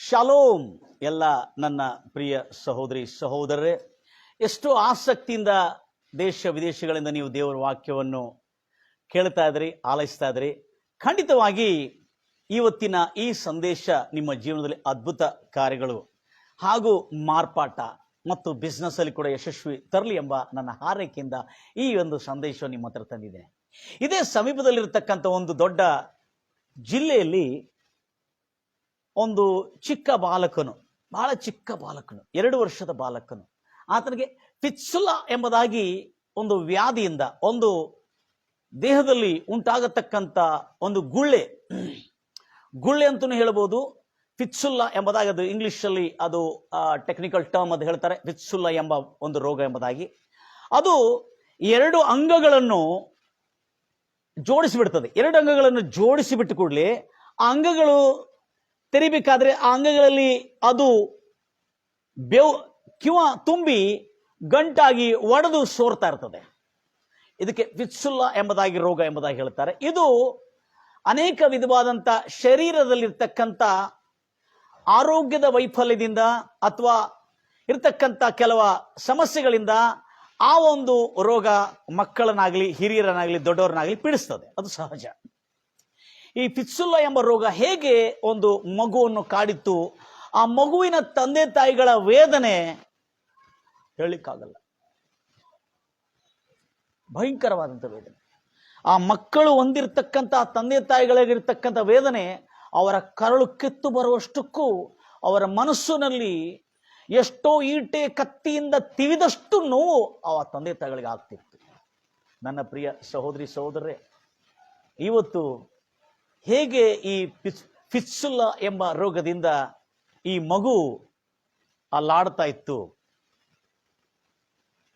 Shalom ಎಲ್ಲ ನನ್ನ ಪ್ರಿಯ ಸಹೋದರಿ ಸಹೋದರರೇ, ಎಷ್ಟು ಆಸಕ್ತಿಯಿಂದ ದೇಶ ವಿದೇಶಗಳಿಂದ ನೀವು ದೇವರ ವಾಕ್ಯವನ್ನು ಕೇಳ್ತಾ ಇದ್ರಿ, ಆಲೈಸ್ತಾ ಇದ್ರಿ. ಖಂಡಿತವಾಗಿ ಇವತ್ತಿನ ಈ ಸಂದೇಶ ನಿಮ್ಮ ಜೀವನದಲ್ಲಿ ಅದ್ಭುತ ಕಾರ್ಯಗಳು ಹಾಗೂ ಮಾರ್ಪಾಟ ಮತ್ತು ಬಿಸ್ನೆಸ್ ಅಲ್ಲಿ ಕೂಡ ಯಶಸ್ವಿ ತರಲಿ ಎಂಬ ನನ್ನ ಹಾರೈಕೆಯಿಂದ ಈ ಒಂದು ಸಂದೇಶ ನಿಮ್ಮ ಹತ್ರ ತಂದಿದ್ದೇನೆ. ಇದೇ ಸಮೀಪದಲ್ಲಿರತಕ್ಕಂಥ ಒಂದು ದೊಡ್ಡ ಜಿಲ್ಲೆಯಲ್ಲಿ ಒಂದು ಚಿಕ್ಕ ಬಾಲಕನು, ಬಹಳ ಚಿಕ್ಕ ಬಾಲಕನು, 2 ವರ್ಷದ ಬಾಲಕನು, ಆತನಿಗೆ ಫಿತ್ಸುಲಾ ಎಂಬುದಾಗಿ ಒಂದು ವ್ಯಾಧಿಯಿಂದ, ಒಂದು ದೇಹದಲ್ಲಿ ಉಂಟಾಗತಕ್ಕಂಥ ಒಂದು ಗುಳ್ಳೆ ಅಂತಲೂ ಹೇಳ್ಬೋದು. ಫಿತ್ಸುಲಾ ಎಂಬುದಾಗಿ, ಅದು ಇಂಗ್ಲಿಷಲ್ಲಿ ಅದು ಟೆಕ್ನಿಕಲ್ ಟರ್ಮ್ ಅದು ಹೇಳ್ತಾರೆ, ಫಿತ್ಸುಲಾ ಎಂಬ ಒಂದು ರೋಗ ಎಂಬುದಾಗಿ. ಅದು 2 ಅಂಗಗಳನ್ನು ಜೋಡಿಸಿಬಿಡ್ತದೆ. 2 ಅಂಗಗಳನ್ನು ಜೋಡಿಸಿಬಿಟ್ಟು ಕೂಡಲೇ ಆ ಅಂಗಗಳು ತೆರಿಬೇಕಾದ್ರೆ ಆ ಅಂಗಗಳಲ್ಲಿ ಅದು ಕಿವ ತುಂಬಿ ಗಂಟಾಗಿ ಒಡೆದು ಸೋರ್ತಾ ಇರ್ತದೆ. ಇದಕ್ಕೆ ಫಿತ್ಸುಲಾ ಎಂಬುದಾಗಿ ರೋಗ ಎಂಬುದಾಗಿ ಹೇಳ್ತಾರೆ. ಇದು ಅನೇಕ ವಿಧವಾದಂಥ ಶರೀರದಲ್ಲಿರ್ತಕ್ಕಂಥ ಆರೋಗ್ಯದ ವೈಫಲ್ಯದಿಂದ ಅಥವಾ ಇರ್ತಕ್ಕಂಥ ಕೆಲವ ಸಮಸ್ಯೆಗಳಿಂದ ಆ ಒಂದು ರೋಗ ಮಕ್ಕಳನ್ನಾಗಲಿ ಹಿರಿಯರನ್ನಾಗಲಿ ದೊಡ್ಡವರನ್ನಾಗಲಿ ಪೀಡಿಸ್ತದೆ. ಅದು ಸಹಜ. ಈ ಫಿತ್ಸುಲಾ ಎಂಬ ರೋಗ ಹೇಗೆ ಒಂದು ಮಗುವನ್ನು ಕಾಡಿತ್ತು, ಆ ಮಗುವಿನ ತಂದೆ ತಾಯಿಗಳ ವೇದನೆ ಹೇಳಲಿಕ್ಕಾಗಲ್ಲ. ಭಯಂಕರವಾದಂಥ ವೇದನೆ. ಆ ಮಕ್ಕಳು ಹೊಂದಿರತಕ್ಕಂಥ ತಂದೆ ತಾಯಿಗಳಿಗಿರ್ತಕ್ಕಂಥ ವೇದನೆ ಅವರ ಕರಳು ಕಿತ್ತು ಬರುವಷ್ಟಕ್ಕೂ ಅವರ ಮನಸ್ಸಿನಲ್ಲಿ ಎಷ್ಟೋ ಈಟೆ ಕತ್ತಿಯಿಂದ ತಿವಿದಷ್ಟು ನೋವು ಆ ತಂದೆ ತಾಯಿಗಳಿಗೆ ಆಗ್ತಿತ್ತು. ನನ್ನ ಪ್ರಿಯ ಸಹೋದರಿ ಸಹೋದರರೇ, ಇವತ್ತು ಹೇಗೆ ಈ ಫಿತ್ಸುಲಾ ಎಂಬ ರೋಗದಿಂದ ಈ ಮಗು ಅಲ್ಲಾಡ್ತಾ ಇತ್ತು,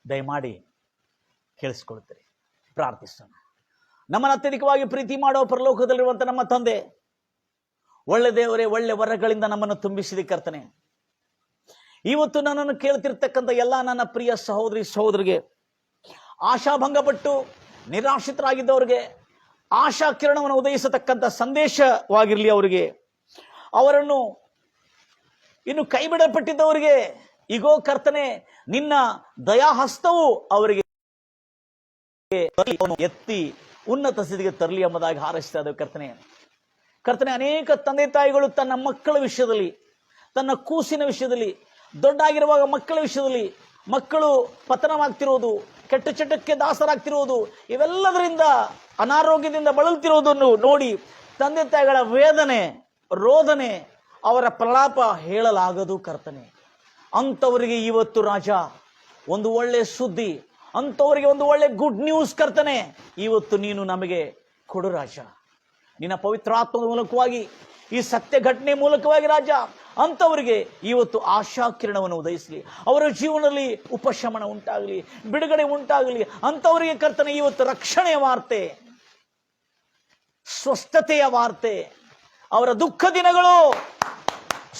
ದಯಮಾಡಿ ಕೇಳಿಸ್ಕೊಳ್ತೀರಿ. ಪ್ರಾರ್ಥಿಸೋಣ. ನಮ್ಮನ್ನು ಅತ್ಯಧಿಕವಾಗಿ ಪ್ರೀತಿ ಮಾಡೋ ಪರಲೋಕದಲ್ಲಿರುವಂಥ ನಮ್ಮ ತಂದೆ, ಒಳ್ಳೆ ದೇವರೇ, ಒಳ್ಳೆ ವರಗಳಿಂದ ನಮ್ಮನ್ನು ತುಂಬಿಸಿದ ಕರ್ತನೆ, ಇವತ್ತು ನನ್ನನ್ನು ಕೇಳ್ತಿರ್ತಕ್ಕಂಥ ಎಲ್ಲ ನನ್ನ ಪ್ರಿಯ ಸಹೋದರಿ ಸಹೋದರಿಗೆ, ಆಶಾಭಂಗಪಟ್ಟು ನಿರಾಶ್ರಿತರಾಗಿದ್ದವರಿಗೆ ಆಶಾ ಕಿರಣವನ್ನು ಉದಯಿಸತಕ್ಕಂಥ ಸಂದೇಶವಾಗಿರಲಿ. ಅವರಿಗೆ, ಅವರನ್ನು ಇನ್ನು ಕೈ ಬಿಡಲ್ಪಟ್ಟಿದ್ದವರಿಗೆ, ಈಗೋ ಕರ್ತನೆ ನಿನ್ನ ದಯಾಹಸ್ತವು ಅವರಿಗೆ ಎತ್ತಿ ಉನ್ನತ ಸ್ಥಿತಿಗೆ ತರಲಿ ಎಂಬುದಾಗಿ ಹಾರೈಸ್ತಾ ಇದ್ದೇವೆ ಕರ್ತನೆ. ಅನೇಕ ತಂದೆ ತಾಯಿಗಳು ತನ್ನ ಮಕ್ಕಳ ವಿಷಯದಲ್ಲಿ, ತನ್ನ ಕೂಸಿನ ವಿಷಯದಲ್ಲಿ, ದೊಡ್ಡಾಗಿರುವಾಗ ಮಕ್ಕಳ ವಿಷಯದಲ್ಲಿ ಮಕ್ಕಳು ಪತನವಾಗ್ತಿರೋದು, ಕೆಟ್ಟ ಚಟಕ್ಕೆ ದಾಸರಾಗ್ತಿರೋದು, ಇವೆಲ್ಲದರಿಂದ ಅನಾರೋಗ್ಯದಿಂದ ಬಳಲ್ತಿರೋದನ್ನು ನೋಡಿ ತಂದೆ ತಾಯಿಗಳ ವೇದನೆ, ರೋದನೆ, ಅವರ ಪ್ರಲಾಪ ಹೇಳಲಾಗದು ಕರ್ತನೆ. ಅಂಥವರಿಗೆ ಇವತ್ತು ರಾಜ ಒಂದು ಒಳ್ಳೆ ಸುದ್ದಿ, ಅಂಥವರಿಗೆ ಒಂದು ಒಳ್ಳೆ ಗುಡ್ ನ್ಯೂಸ್ ಕರ್ತನೆ ಇವತ್ತು ನೀನು ನಮಗೆ ಕೊಡು ರಾಜ. ನಿನ್ನ ಪವಿತ್ರಾತ್ಮದ ಮೂಲಕವಾಗಿ, ಈ ಸತ್ಯ ಘಟನೆ ಮೂಲಕವಾಗಿ ರಾಜ ಅಂಥವರಿಗೆ ಇವತ್ತು ಆಶಾ ಕಿರಣವನ್ನು ಉದಯಿಸಲಿ. ಅವರ ಜೀವನದಲ್ಲಿ ಉಪಶಮನ ಉಂಟಾಗಲಿ, ಬಿಡುಗಡೆ ಉಂಟಾಗಲಿ. ಅಂಥವರಿಗೆ ಕರ್ತನೆ ಇವತ್ತು ರಕ್ಷಣೆಯ ವಾರ್ತೆ, ಸ್ವಸ್ಥತೆಯ ವಾರ್ತೆ, ಅವರ ದುಃಖ ದಿನಗಳು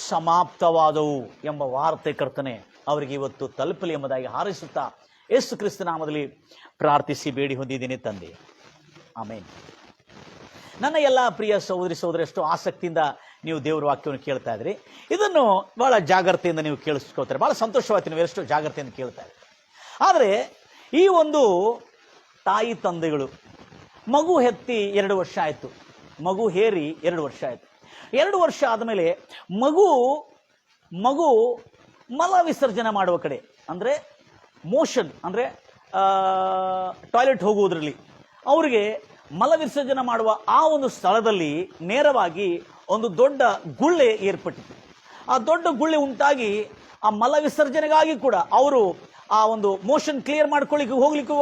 ಸಮಾಪ್ತವಾದವು ಎಂಬ ವಾರ್ತೆ ಕರ್ತನೆ ಅವರಿಗೆ ಇವತ್ತು ತಲುಪಲಿ ಎಂಬುದಾಗಿ ಹಾರೈಸುತ್ತಾ ಯೇಸು ಕ್ರಿಸ್ತ ನಾಮದಲ್ಲಿ ಪ್ರಾರ್ಥಿಸಿ ಬೇಡಿ ಹೊಂದಿದ್ದೀನಿ ತಂದೆ, ಆಮೇನ್. ನನ್ನ ಎಲ್ಲ ಪ್ರಿಯ ಸಹೋದರಿ ಸಹೋದರಿ, ಎಷ್ಟು ಆಸಕ್ತಿಯಿಂದ ನೀವು ದೇವರ ವಾಕ್ಯವನ್ನು ಕೇಳ್ತಾ ಇದ್ರಿ. ಇದನ್ನು ಬಹಳ ಜಾಗ್ರತೆಯಿಂದ ನೀವು ಕೇಳಿಸ್ಕೊಳ್ತಾರೆ. ಬಹಳ ಸಂತೋಷವಾಗ್ತೀನಿ, ನೀವು ಎಷ್ಟು ಜಾಗ್ರತೆಯಿಂದ ಕೇಳ್ತಾ ಇದ್ರಿ. ಆದರೆ ಈ ಒಂದು ತಾಯಿ ತಂದೆಗಳು ಮಗು ಹೆತ್ತಿ 2 ವರ್ಷ ಆಯಿತು, ಮಗು ಹೇರಿ 2 ವರ್ಷ ಆಯಿತು. 2 ವರ್ಷ ಆದಮೇಲೆ ಮಗು ಮಲ ವಿಸರ್ಜನೆ ಮಾಡುವ ಕಡೆ, ಅಂದರೆ ಮೋಷನ್, ಅಂದರೆ ಟಾಯ್ಲೆಟ್ ಹೋಗುವುದರಲ್ಲಿ ಅವರಿಗೆ ಮಲ ವಿಸರ್ಜನೆ ಮಾಡುವ ಆ ಒಂದು ಸ್ಥಳದಲ್ಲಿ ನೇರವಾಗಿ ಒಂದು ದೊಡ್ಡ ಗುಳ್ಳೆ ಏರ್ಪಟ್ಟಿತು. ಆ ದೊಡ್ಡ ಗುಳ್ಳೆ ಉಂಟಾಗಿ ಆ ಮಲ ವಿಸರ್ಜನೆಗಾಗಿ ಕೂಡ ಅವರು ಆ ಒಂದು ಮೋಷನ್ ಕ್ಲಿಯರ್ ಹೋಗ್ಲಿಕ್ಕೆ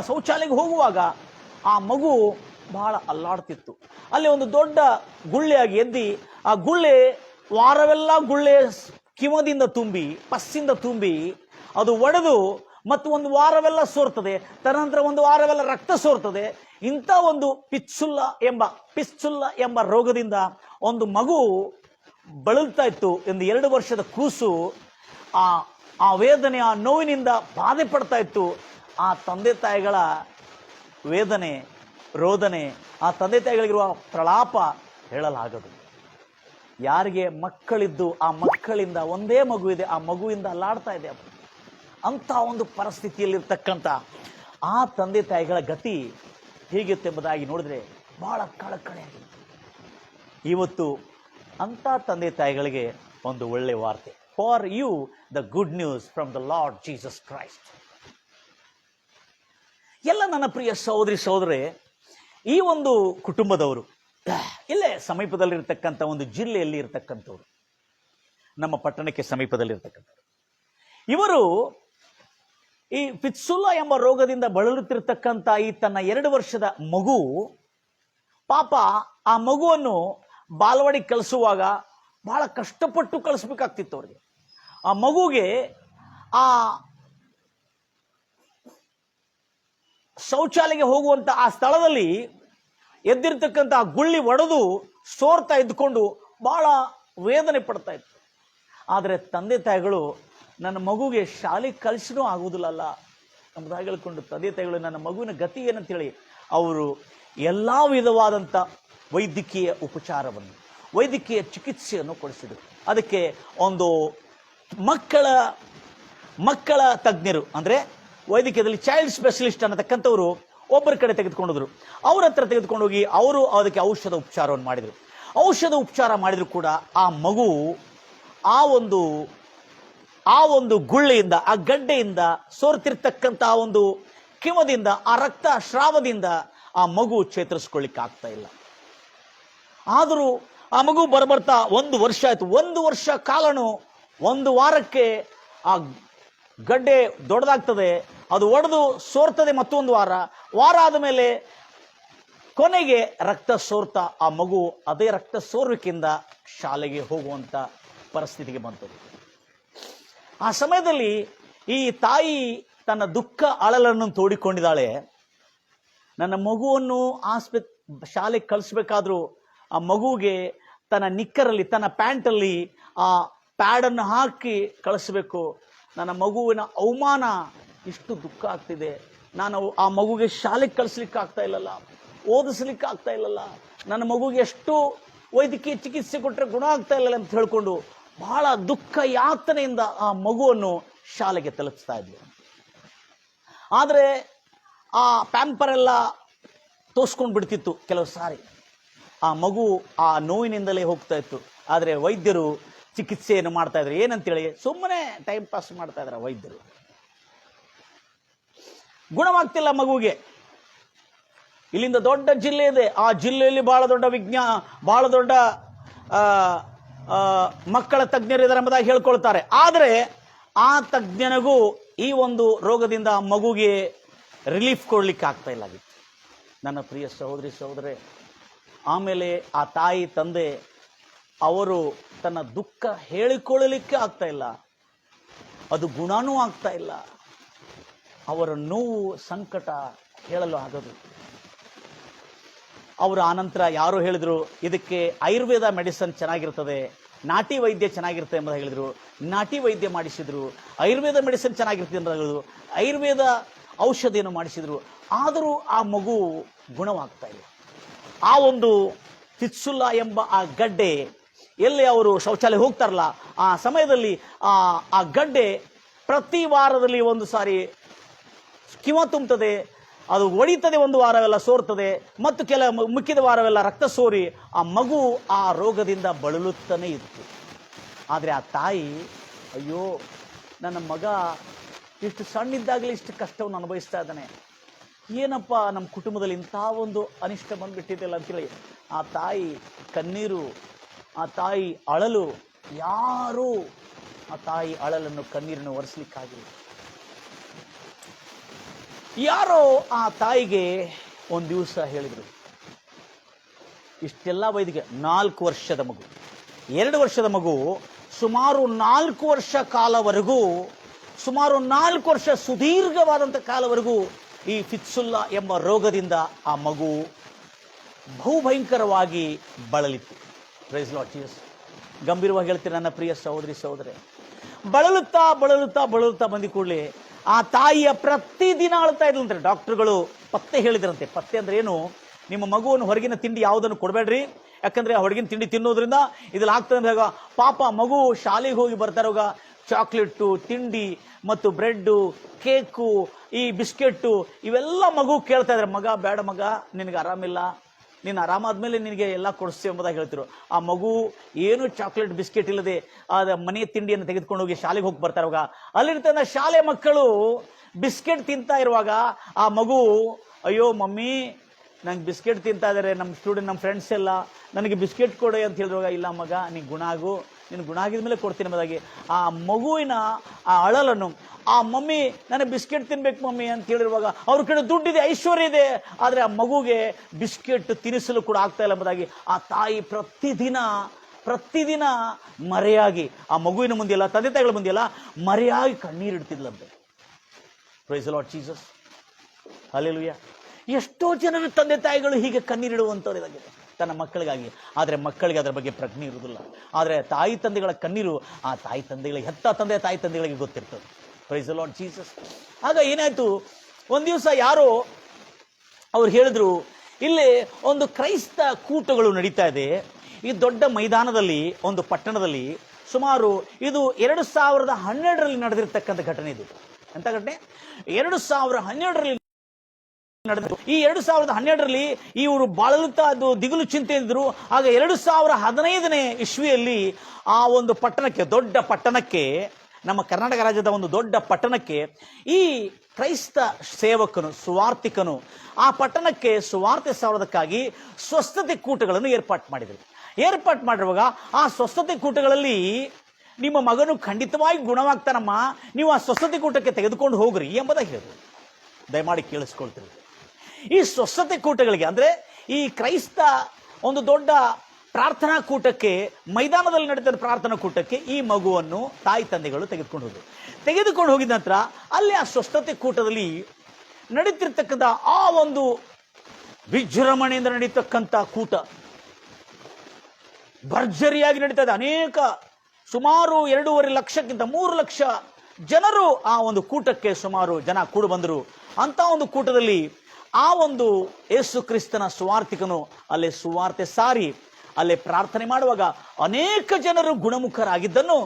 ಶೌಚಾಲಯಕ್ಕೆ ಹೋಗುವಾಗ ಆ ಮಗು ಬಹಳ ಅಲ್ಲಾಡ್ತಿತ್ತು. ಅಲ್ಲಿ ಒಂದು ದೊಡ್ಡ ಗುಳ್ಳೆಯಾಗಿ ಎದ್ದಿ ಆ ಗುಳ್ಳೆ ವಾರವೆಲ್ಲ ಗುಳ್ಳೆ ಕಿಮದಿಂದ ತುಂಬಿ, ಪಸ್ಸಿಂದ ತುಂಬಿ ಅದು ಒಡೆದು ಮತ್ತು ಒಂದು ವಾರವೆಲ್ಲ ಸೋರ್ತದೆ, ತದನಂತರ ಒಂದು ವಾರವೆಲ್ಲ ರಕ್ತ ಸೋರ್ತದೆ. ಇಂಥ ಒಂದು ಪಿತ್ಸುಲಾ ಎಂಬ ರೋಗದಿಂದ ಒಂದು ಮಗು ಬಳಲ್ತಾ ಇತ್ತು. ಒಂದು 2 ವರ್ಷದ ಕೂಸು ಆ ವೇದನೆ, ಆ ನೋವಿನಿಂದ ಬಾಧೆ ಪಡ್ತಾ ಇತ್ತು. ಆ ತಂದೆ ತಾಯಿಗಳ ವೇದನೆ, ರೋದನೆ, ಆ ತಂದೆ ತಾಯಿಗಳಿಗಿರುವ ಪ್ರಲಾಪ ಹೇಳಲಾಗದು. ಯಾರಿಗೆ ಮಕ್ಕಳಿದ್ದು ಆ ಮಕ್ಕಳಿಂದ ಒಂದೇ ಮಗು ಇದೆ, ಆ ಮಗುವಿಂದ ಅಲ್ಲಾಡ್ತಾ ಇದೆ. ಅಂತ ಒಂದು ಪರಿಸ್ಥಿತಿಯಲ್ಲಿರ್ತಕ್ಕಂಥ ಆ ತಂದೆ ತಾಯಿಗಳ ಗತಿ ಹೇಗಿತ್ತೆಂಬುದಾಗಿ ನೋಡಿದ್ರೆ ಬಹಳ ಕಳಕಳಿಯಾಗಿದೆ. ಇವತ್ತು ಅಂತ ತಂದೆ ತಾಯಿಗಳಿಗೆ ಒಂದು ಒಳ್ಳೆ ವಾರ್ತೆ. For you the good news from the lord Jesus Christ. ಎಲ್ಲ ನನ್ನ ಪ್ರಿಯ ಸಹೋದರಿ ಸಹೋದರೇ, ಈ ಒಂದು ಕುಟುಂಬದವರು ಇಲ್ಲೇ ಸಮೀಪದಲ್ಲಿರ್ತಕ್ಕಂಥ ಒಂದು ಜಿಲ್ಲೆಯಲ್ಲಿ ಇರ್ತಕ್ಕಂಥವ್ರು, ನಮ್ಮ ಪಟ್ಟಣಕ್ಕೆ ಸಮೀಪದಲ್ಲಿರ್ತಕ್ಕಂಥವ್ರು. ಇವರು ಈ ಫಿತ್ಸುಲ್ಲಾ ಎಂಬ ರೋಗದಿಂದ ಬಳಲುತ್ತಿರ್ತಕ್ಕಂಥ ಈ ತನ್ನ 2 ವರ್ಷದ ಮಗು, ಪಾಪ ಆ ಮಗುವನ್ನು ಬಾಲವಾಡಿ ಕಳಿಸುವಾಗ ಬಹಳ ಕಷ್ಟಪಟ್ಟು ಕಳಿಸ್ಬೇಕಾಗ್ತಿತ್ತು ಅವ್ರಿಗೆ. ಆ ಮಗುಗೆ ಆ ಶೌಚಾಲಯಕ್ಕೆ ಹೋಗುವಂತ ಆ ಸ್ಥಳದಲ್ಲಿ ಎದ್ದಿರ್ತಕ್ಕಂಥ ಗುಳ್ಳಿ ಒಡೆದು ಸೋರ್ತಾ ಇದ್ದುಕೊಂಡು ಬಹಳ ವೇದನೆ ಪಡ್ತಾ ಇತ್ತು. ಆದರೆ ತಂದೆ ತಾಯಿಗಳು ನನ್ನ ಮಗುಗೆ ಶಾಲೆ ಕಲಿಸಿನೂ ಆಗುವುದಿಲ್ಲಲ್ಲ ಎಂಬುದಾಗಿ ಹೇಳ್ಕೊಂಡು ತಂದೆ ತಾಯಿಗಳು ನನ್ನ ಮಗುವಿನ ಗತಿ ಏನಂತೇಳಿ ಅವರು ಎಲ್ಲ ವಿಧವಾದಂಥ ವೈದ್ಯಕೀಯ ಉಪಚಾರವನ್ನು, ವೈದ್ಯಕೀಯ ಚಿಕಿತ್ಸೆಯನ್ನು ಕೊಡಿಸಿದರು. ಅದಕ್ಕೆ ಒಂದು ಮಕ್ಕಳ ತಜ್ಞರು, ಅಂದರೆ ವೈದ್ಯಕೀಯದಲ್ಲಿ ಚೈಲ್ಡ್ ಸ್ಪೆಷಲಿಸ್ಟ್ ಅನ್ನತಕ್ಕಂಥವ್ರು ಒಬ್ಬರ ಕಡೆ ತೆಗೆದುಕೊಂಡೋದ್ರು. ಅವ್ರ ಹತ್ರ ತೆಗೆದುಕೊಂಡೋಗಿ ಅವರು ಅದಕ್ಕೆ ಔಷಧ ಉಪಚಾರವನ್ನು ಮಾಡಿದರು. ಔಷಧ ಉಪಚಾರ ಮಾಡಿದ್ರು ಕೂಡ ಆ ಮಗು ಆ ಒಂದು ಗುಳ್ಳೆಯಿಂದ, ಆ ಗಡ್ಡೆಯಿಂದ, ಸೋರ್ತಿರ್ತಕ್ಕಂಥ ಒಂದು ಕಿಮದಿಂದ, ಆ ರಕ್ತ ಶ್ರಾವದಿಂದ ಆ ಮಗು ಚೇತರಿಸ್ಕೊಳ್ಳಿಕ್ಕೆ ಆಗ್ತಾ ಇಲ್ಲ. ಆದರೂ ಆ ಮಗು ಬರ್ತಾ 1 ವರ್ಷ ಆಯ್ತು. 1 ವರ್ಷ ಕಾಲನು 1 ವಾರಕ್ಕೆ ಆ ಗಡ್ಡೆ ದೊಡ್ಡದಾಗ್ತದೆ, ಅದು ಒಡೆದು ಸೋರ್ತದೆ. ಮತ್ತೊಂದು ವಾರ ಆದ ಮೇಲೆ ಕೊನೆಗೆ ರಕ್ತ ಸೋರ್ತಾ ಆ ಮಗು ಅದೇ ರಕ್ತ ಸೋರುವಿಕೆಯಿಂದ ಶಾಲೆಗೆ ಹೋಗುವಂತ ಪರಿಸ್ಥಿತಿಗೆ ಬಂತು. ಆ ಸಮಯದಲ್ಲಿ ಈ ತಾಯಿ ತನ್ನ ದುಃಖ ಅಳಲನ್ನು ತೋಡಿಕೊಂಡಿದ್ದಾಳೆ. ನನ್ನ ಮಗುವನ್ನು ಶಾಲೆಗೆ ಕಳಿಸ್ಬೇಕಾದ್ರೂ ಆ ಮಗುವಿಗೆ ತನ್ನ ನಿಕ್ಕರಲ್ಲಿ, ತನ್ನ ಪ್ಯಾಂಟಲ್ಲಿ ಆ ಪ್ಯಾಡನ್ನು ಹಾಕಿ ಕಳಿಸ್ಬೇಕು. ನನ್ನ ಮಗುವಿನ ಅವಮಾನ, ಇಷ್ಟು ದುಃಖ ಆಗ್ತಿದೆ. ನಾನು ಆ ಮಗುಗೆ ಶಾಲೆಗೆ ಕಳಿಸ್ಲಿಕ್ಕೆ ಆಗ್ತಾ ಇಲ್ಲಲ್ಲ, ಓದಿಸ್ಲಿಕ್ಕೆ ಆಗ್ತಾ ಇಲ್ಲಲ್ಲ, ನನ್ನ ಮಗುಗೆ ಎಷ್ಟು ವೈದ್ಯಕೀಯ ಚಿಕಿತ್ಸೆ ಕೊಟ್ಟರೆ ಗುಣ ಆಗ್ತಾ ಇಲ್ಲಲ್ಲ ಅಂತ ಹೇಳ್ಕೊಂಡು ಬಹಳ ದುಃಖ ಯಾತನೆಯಿಂದ ಆ ಮಗುವನ್ನು ಶಾಲೆಗೆ ತಲುಪಿಸ್ತಾ ಇದ್ವಿ. ಆದರೆ ಆ ಪ್ಯಾಂಪರ್ ಎಲ್ಲ ತೋರಿಸ್ಕೊಂಡು ಬಿಡ್ತಿತ್ತು ಕೆಲವು ಸಾರಿ. ಆ ಮಗು ಆ ನೋವಿನಿಂದಲೇ ಹೋಗ್ತಾ ಇತ್ತು. ಆದರೆ ವೈದ್ಯರು ಚಿಕಿತ್ಸೆಯನ್ನು ಮಾಡ್ತಾ ಇದ್ರು. ಏನಂತೇಳಿ ಸುಮ್ಮನೆ ಟೈಮ್ ಪಾಸ್ ಮಾಡ್ತಾ ಇದ್ದಾರೆ ವೈದ್ಯರು. ಗುಣವಾಗ್ತಿಲ್ಲ ಮಗುವಿಗೆ. ಇಲ್ಲಿಂದ ದೊಡ್ಡ ಜಿಲ್ಲೆ ಇದೆ, ಆ ಜಿಲ್ಲೆಯಲ್ಲಿ ಬಹಳ ದೊಡ್ಡ ಮಕ್ಕಳ ತಜ್ಞರಿದ್ದಾರೆ ಎಂಬುದಾಗಿ ಹೇಳ್ಕೊಳ್ತಾರೆ. ಆದರೆ ಆ ತಜ್ಞನಿಗೂ ಈ ಒಂದು ರೋಗದಿಂದ ಮಗುಗೆ ರಿಲೀಫ್ ಕೊಡ್ಲಿಕ್ಕೆ ಆಗ್ತಾ ಇಲ್ಲ ಆಗಿತ್ತು. ನನ್ನ ಪ್ರಿಯ ಸಹೋದರಿ ಸಹೋದರೇ, ಆಮೇಲೆ ಆ ತಾಯಿ ತಂದೆ ಅವರು ತನ್ನ ದುಃಖ ಹೇಳಿಕೊಳ್ಳಲಿಕ್ಕೆ ಆಗ್ತಾ ಇಲ್ಲ, ಅದು ಗುಣನೂ ಆಗ್ತಾ ಇಲ್ಲ. ಅವರ ನೋವು ಸಂಕಟ ಹೇಳಲು ಆಗೋದು. ಅವರು ಆನಂತರ ಯಾರು ಹೇಳಿದ್ರು ಇದಕ್ಕೆ ಆಯುರ್ವೇದ ಮೆಡಿಸಿನ್ ಚೆನ್ನಾಗಿರ್ತದೆ, ನಾಟಿ ವೈದ್ಯ ಚೆನ್ನಾಗಿರುತ್ತೆ ಎಂಬುದು ಹೇಳಿದ್ರು. ನಾಟಿ ವೈದ್ಯ ಮಾಡಿಸಿದ್ರು. ಆಯುರ್ವೇದ ಮೆಡಿಸಿನ್ ಚೆನ್ನಾಗಿರ್ತದೆ ಎಂಬುದು ಹೇಳಿದ್ರು. ಆಯುರ್ವೇದ ಔಷಧಿಯನ್ನು ಮಾಡಿಸಿದ್ರು. ಆದರೂ ಆ ಮಗು ಗುಣವಾಗ್ತಾ ಇಲ್ಲ. ಆ ಒಂದು ಫಿತ್ಸುಲ್ಲಾ ಎಂಬ ಆ ಗಡ್ಡೆ ಎಲ್ಲಿ ಅವರು ಶೌಚಾಲಯ ಹೋಗ್ತಾರಲ್ಲ ಆ ಸಮಯದಲ್ಲಿ ಆ ಗಡ್ಡೆ ಪ್ರತಿ ವಾರದಲ್ಲಿ ಒಂದು ಸಾರಿ ಕಿವ ತುಂಬುತ್ತದೆ, ಅದು ಒಡಿತದೆ, ಒಂದು ವಾರವೆಲ್ಲ ಸೋರ್ತದೆ, ಮತ್ತು ಮುಕ್ಕಿದ ವಾರವೆಲ್ಲ ರಕ್ತ ಸೋರಿ ಆ ಮಗು ಆ ರೋಗದಿಂದ ಬಳಲುತ್ತಾನೆ ಇತ್ತು. ಆದರೆ ಆ ತಾಯಿ, ಅಯ್ಯೋ ನನ್ನ ಮಗ ಇಷ್ಟು ಸಣ್ಣಿದ್ದಾಗಲೇ ಇಷ್ಟು ಕಷ್ಟವನ್ನು ಅನುಭವಿಸ್ತಾ ಇದ್ದಾನೆ, ಏನಪ್ಪ ನಮ್ಮ ಕುಟುಂಬದಲ್ಲಿ ಇಂಥ ಒಂದು ಅನಿಷ್ಟ ಬಂದ್ಬಿಟ್ಟಿದೆಯಲ್ಲ ಅಂತೇಳಿ ಆ ತಾಯಿ ಕಣ್ಣೀರು, ಆ ತಾಯಿ ಅಳಲು, ಯಾರೂ ಆ ತಾಯಿ ಅಳಲನ್ನು ಕಣ್ಣೀರನ್ನು ಒರೆಸ್ಲಿಕ್ಕಾಗಿಲ್ಲ. ಯಾರೋ ಆ ತಾಯಿಗೆ ಒಂದು ದಿವಸ ಹೇಳಿದರು, ಇಷ್ಟೆಲ್ಲ ವೈದ್ಯಕೀಯ 4 ವರ್ಷದ ಮಗು, 2 ವರ್ಷದ ಮಗು, ಸುಮಾರು 4 ವರ್ಷ ಕಾಲವರೆಗೂ, ಸುಮಾರು 4 ವರ್ಷ ಸುದೀರ್ಘವಾದಂಥ ಕಾಲವರೆಗೂ ಈ ಫಿತ್ಸುಲ್ಲಾ ಎಂಬ ರೋಗದಿಂದ ಆ ಮಗು ಬಹುಭಯಂಕರವಾಗಿ ಬಳಲಿತ್ತು. Praise lord Jesus. ಗಂಭೀರವಾಗಿ ಹೇಳ್ತೀನಿ ನನ್ನ ಪ್ರಿಯ ಸಹೋದರಿ ಸಹೋದರೇ, ಬಳಲುತ್ತಾ ಬಳಲುತ್ತಾ ಬಳಲುತ್ತಾ ಬಂದ ಕೂಡಲೇ ಆ ತಾಯಿಯ ಪ್ರತಿದಿನ ಅಳ್ತಾ ಇದ್ಲಂತೆ. ಡಾಕ್ಟರ್ಗಳು ಪತ್ತೆ ಹೇಳಿದ್ರಂತೆ. ಪತ್ತೆ ಅಂದ್ರೆ ಏನು? ನಿಮ್ಮ ಮಗುವನ್ನು ಹೊರಗಿನ ತಿಂಡಿ ಯಾವುದನ್ನು ಕೊಡಬೇಡ್ರಿ, ಯಾಕಂದ್ರೆ ಹೊರಗಿನ ತಿಂಡಿ ತಿನ್ನೋದ್ರಿಂದ ಇದ್ರಲ್ಲಿ ಆಗ್ತದೆ ಅಂದಾಗ ಪಾಪ ಮಗು ಶಾಲೆಗೆ ಹೋಗಿ ಬರ್ತಾರೋಗ ಚಾಕ್ಲೇಟು, ತಿಂಡಿ ಮತ್ತು ಬ್ರೆಡ್ಡು, ಕೇಕು, ಈ ಬಿಸ್ಕೆಟ್ಟು ಇವೆಲ್ಲ ಮಗು ಕೇಳ್ತಾ ಇದ್ದಾರೆ. ಮಗ ಬೇಡ ಮಗ, ನಿನಗೆ ಆರಾಮಿಲ್ಲ, ನೀನು ಆರಾಮಾದ್ಮೇಲೆ ನಿನಗೆ ಎಲ್ಲ ಕೊಡಿಸ್ತೀವಿ ಎಂಬುದಾಗಿ ಹೇಳ್ತಿರು. ಆ ಮಗು ಏನು ಚಾಕ್ಲೇಟ್ ಬಿಸ್ಕೆಟ್ ಇಲ್ಲದೆ ಆ ಮನೆ ತಿಂಡಿಯನ್ನು ತೆಗೆದುಕೊಂಡು ಹೋಗಿ ಶಾಲೆಗೆ ಹೋಗಿ ಬರ್ತಾರೋಗ ಅಲ್ಲಿರ್ತಂದ ಶಾಲೆ ಮಕ್ಕಳು ಬಿಸ್ಕೆಟ್ ತಿಂತಾ ಇರುವಾಗ ಆ ಮಗು ಅಯ್ಯೋ ಮಮ್ಮಿ ನಂಗೆ ಬಿಸ್ಕೆಟ್ ತಿಂತಾ ಇದ್ದಾರೆ ನಮ್ಮ ಫ್ರೆಂಡ್ಸ್ ಎಲ್ಲ, ನನಗೆ ಬಿಸ್ಕೆಟ್ ಕೊಡು ಅಂತ ಹೇಳಿರುವಾಗ ಇಲ್ಲ ಮಗ ನೀನು ಗುಣ ಆಗು, ನೀನು ಗುಣ ಆಗಿದ್ಮೇಲೆ ಕೊಡ್ತೀನಿ ಎಂಬುದಾಗಿ ಆ ಮಗುವಿನ ಆ ಅಳಲನ್ನು ಆ ಮಮ್ಮಿ ನನಗೆ ಬಿಸ್ಕೆಟ್ ತಿನ್ಬೇಕು ಮಮ್ಮಿ ಅಂತ ಹೇಳಿರುವಾಗ ಅವ್ರ ಕಡೆ ದುಡ್ಡಿದೆ, ಐಶ್ವರ್ಯ ಇದೆ, ಆದರೆ ಆ ಮಗುಗೆ ಬಿಸ್ಕೆಟ್ ತಿನ್ನಿಸಲು ಕೂಡ ಆಗ್ತಾ ಇಲ್ಲ ಎಂಬುದಾಗಿ ಆ ತಾಯಿ ಪ್ರತಿದಿನ ಮರೆಯಾಗಿ ಆ ಮಗುವಿನ ಮುಂದೆಲ್ಲ ತಂದೆ ತಾಯಿಗಳ ಮುಂದೆಲ್ಲ ಮರೆಯಾಗಿ ಕಣ್ಣೀರಿಡ್ತಿದ್ಲಂತೆ. Praise the lord Jesus, hallelujah. ಎಷ್ಟೋ ಜನರು ತಂದೆ ತಾಯಿಗಳು ಹೀಗೆ ಕಣ್ಣೀರಿಡುವಂಥವ್ರು ಇದಾಗಿದೆ ತನ್ನ ಮಕ್ಕಳಿಗಾಗಿ, ಆದರೆ ಮಕ್ಕಳಿಗೆ ಅದರ ಬಗ್ಗೆ ಪ್ರಜ್ಞೆ ಇರುವುದಿಲ್ಲ. ಆದರೆ ತಾಯಿ ತಂದೆಗಳ ಕಣ್ಣೀರು ಆ ತಾಯಿ ತಂದೆಗಳಿಗೆ, ಹೆತ್ತ ತಂದೆ ತಾಯಿ ತಂದೆಗಳಿಗೆ ಗೊತ್ತಿರ್ತದೆ. Praise the lord Jesus. ಆಗ ಏನಾಯ್ತು, ಒಂದು ದಿವಸ ಯಾರೋ ಅವ್ರು ಹೇಳಿದ್ರು, ಇಲ್ಲಿ ಒಂದು ಕ್ರೈಸ್ತ ಕೂಟಗಳು ನಡೀತಾ ಇದೆ ಈ ದೊಡ್ಡ ಮೈದಾನದಲ್ಲಿ, ಒಂದು ಪಟ್ಟಣದಲ್ಲಿ. ಸುಮಾರು ಇದು 2012ರಲ್ಲಿ ನಡೆದಿರ್ತಕ್ಕಂಥ ಘಟನೆ. ಇದು ಎಂತ ಘಟನೆ? 2012ರಲ್ಲಿ ನಡೆದ. ಈ 2012ರಲ್ಲಿ ಇವರು ಬಾಳಲುತ್ತಾ ಅದು ದಿಗುಲು ಚಿಂತೆ ಇದ್ರು. ಆಗ 2015ನೇ ಇಸ್ವಿಯಲ್ಲಿ ಆ ಒಂದು ಪಟ್ಟಣಕ್ಕೆ, ದೊಡ್ಡ ಪಟ್ಟಣಕ್ಕೆ, ನಮ್ಮ ಕರ್ನಾಟಕ ರಾಜ್ಯದ ಒಂದು ದೊಡ್ಡ ಪಟ್ಟಣಕ್ಕೆ ಈ ಕ್ರೈಸ್ತ ಸೇವಕನು, ಸುವಾರ್ತಿಕನು ಆ ಪಟ್ಟಣಕ್ಕೆ ಸುವಾರ್ತೆ ಸಾರೋದಕ್ಕಾಗಿ ಸ್ವಸ್ಥತೆ ಕೂಟಗಳನ್ನು ಏರ್ಪಾಟ್ ಮಾಡಿರುವಾಗ ಆ ಸ್ವಸ್ಥತೆ ಕೂಟಗಳಲ್ಲಿ ನಿಮ್ಮ ಮಗನು ಖಂಡಿತವಾಗಿ ಗುಣವಾಗ್ತಾನಮ್ಮ, ನೀವು ಆ ಸ್ವಸ್ಥತೆ ಕೂಟಕ್ಕೆ ತೆಗೆದುಕೊಂಡು ಹೋಗ್ರಿ ಎಂಬುದಾಗಿ ಹೇಳಿದ್ರು. ದಯಮಾಡಿ ಕೇಳಿಸ್ಕೊಳ್ತೀರಿ. ಈ ಸ್ವಸ್ಥತೆ ಕೂಟಗಳಿಗೆ ಅಂದ್ರೆ ಈ ಕ್ರೈಸ್ತ ಒಂದು ದೊಡ್ಡ ಪ್ರಾರ್ಥನಾ ಕೂಟಕ್ಕೆ, ಮೈದಾನದಲ್ಲಿ ನಡೆದ ಪ್ರಾರ್ಥನಾ ಕೂಟಕ್ಕೆ ಈ ಮಗುವನ್ನು ತಾಯಿ ತಂದೆಗಳು ತೆಗೆದುಕೊಂಡು ಹೋಗಿದ ನಂತರ ಅಲ್ಲಿ ಆ ಸ್ವಸ್ಥತೆ ಕೂಟದಲ್ಲಿ ನಡೀತಿರ್ತಕ್ಕಂಥ ಆ ಒಂದು ವಿಜೃಂಭಣೆಯಿಂದ ನಡೀತಕ್ಕಂಥ ಕೂಟ ಭರ್ಜರಿಯಾಗಿ ನಡೀತಾ ಇದೆ. ಅನೇಕ ಸುಮಾರು 2.5 ಲಕ್ಷಕ್ಕಿಂತ 3 ಲಕ್ಷ ಜನರು ಆ ಒಂದು ಕೂಟಕ್ಕೆ ಸುಮಾರು ಜನ ಕೂಡು ಬಂದರು. ಅಂತ ಒಂದು ಕೂಟದಲ್ಲಿ ಆ ಒಂದು ಯೇಸು ಕ್ರಿಸ್ತನ ಸುವಾರ್ತಿಕನು ಅಲ್ಲಿ ಸುವಾರ್ತೆ ಸಾರಿ ಅಲ್ಲೇ ಪ್ರಾರ್ಥನೆ ಮಾಡುವಾಗ ಅನೇಕ ಜನರು ಗುಣಮುಖರಾಗಿದ್ದನ್ನು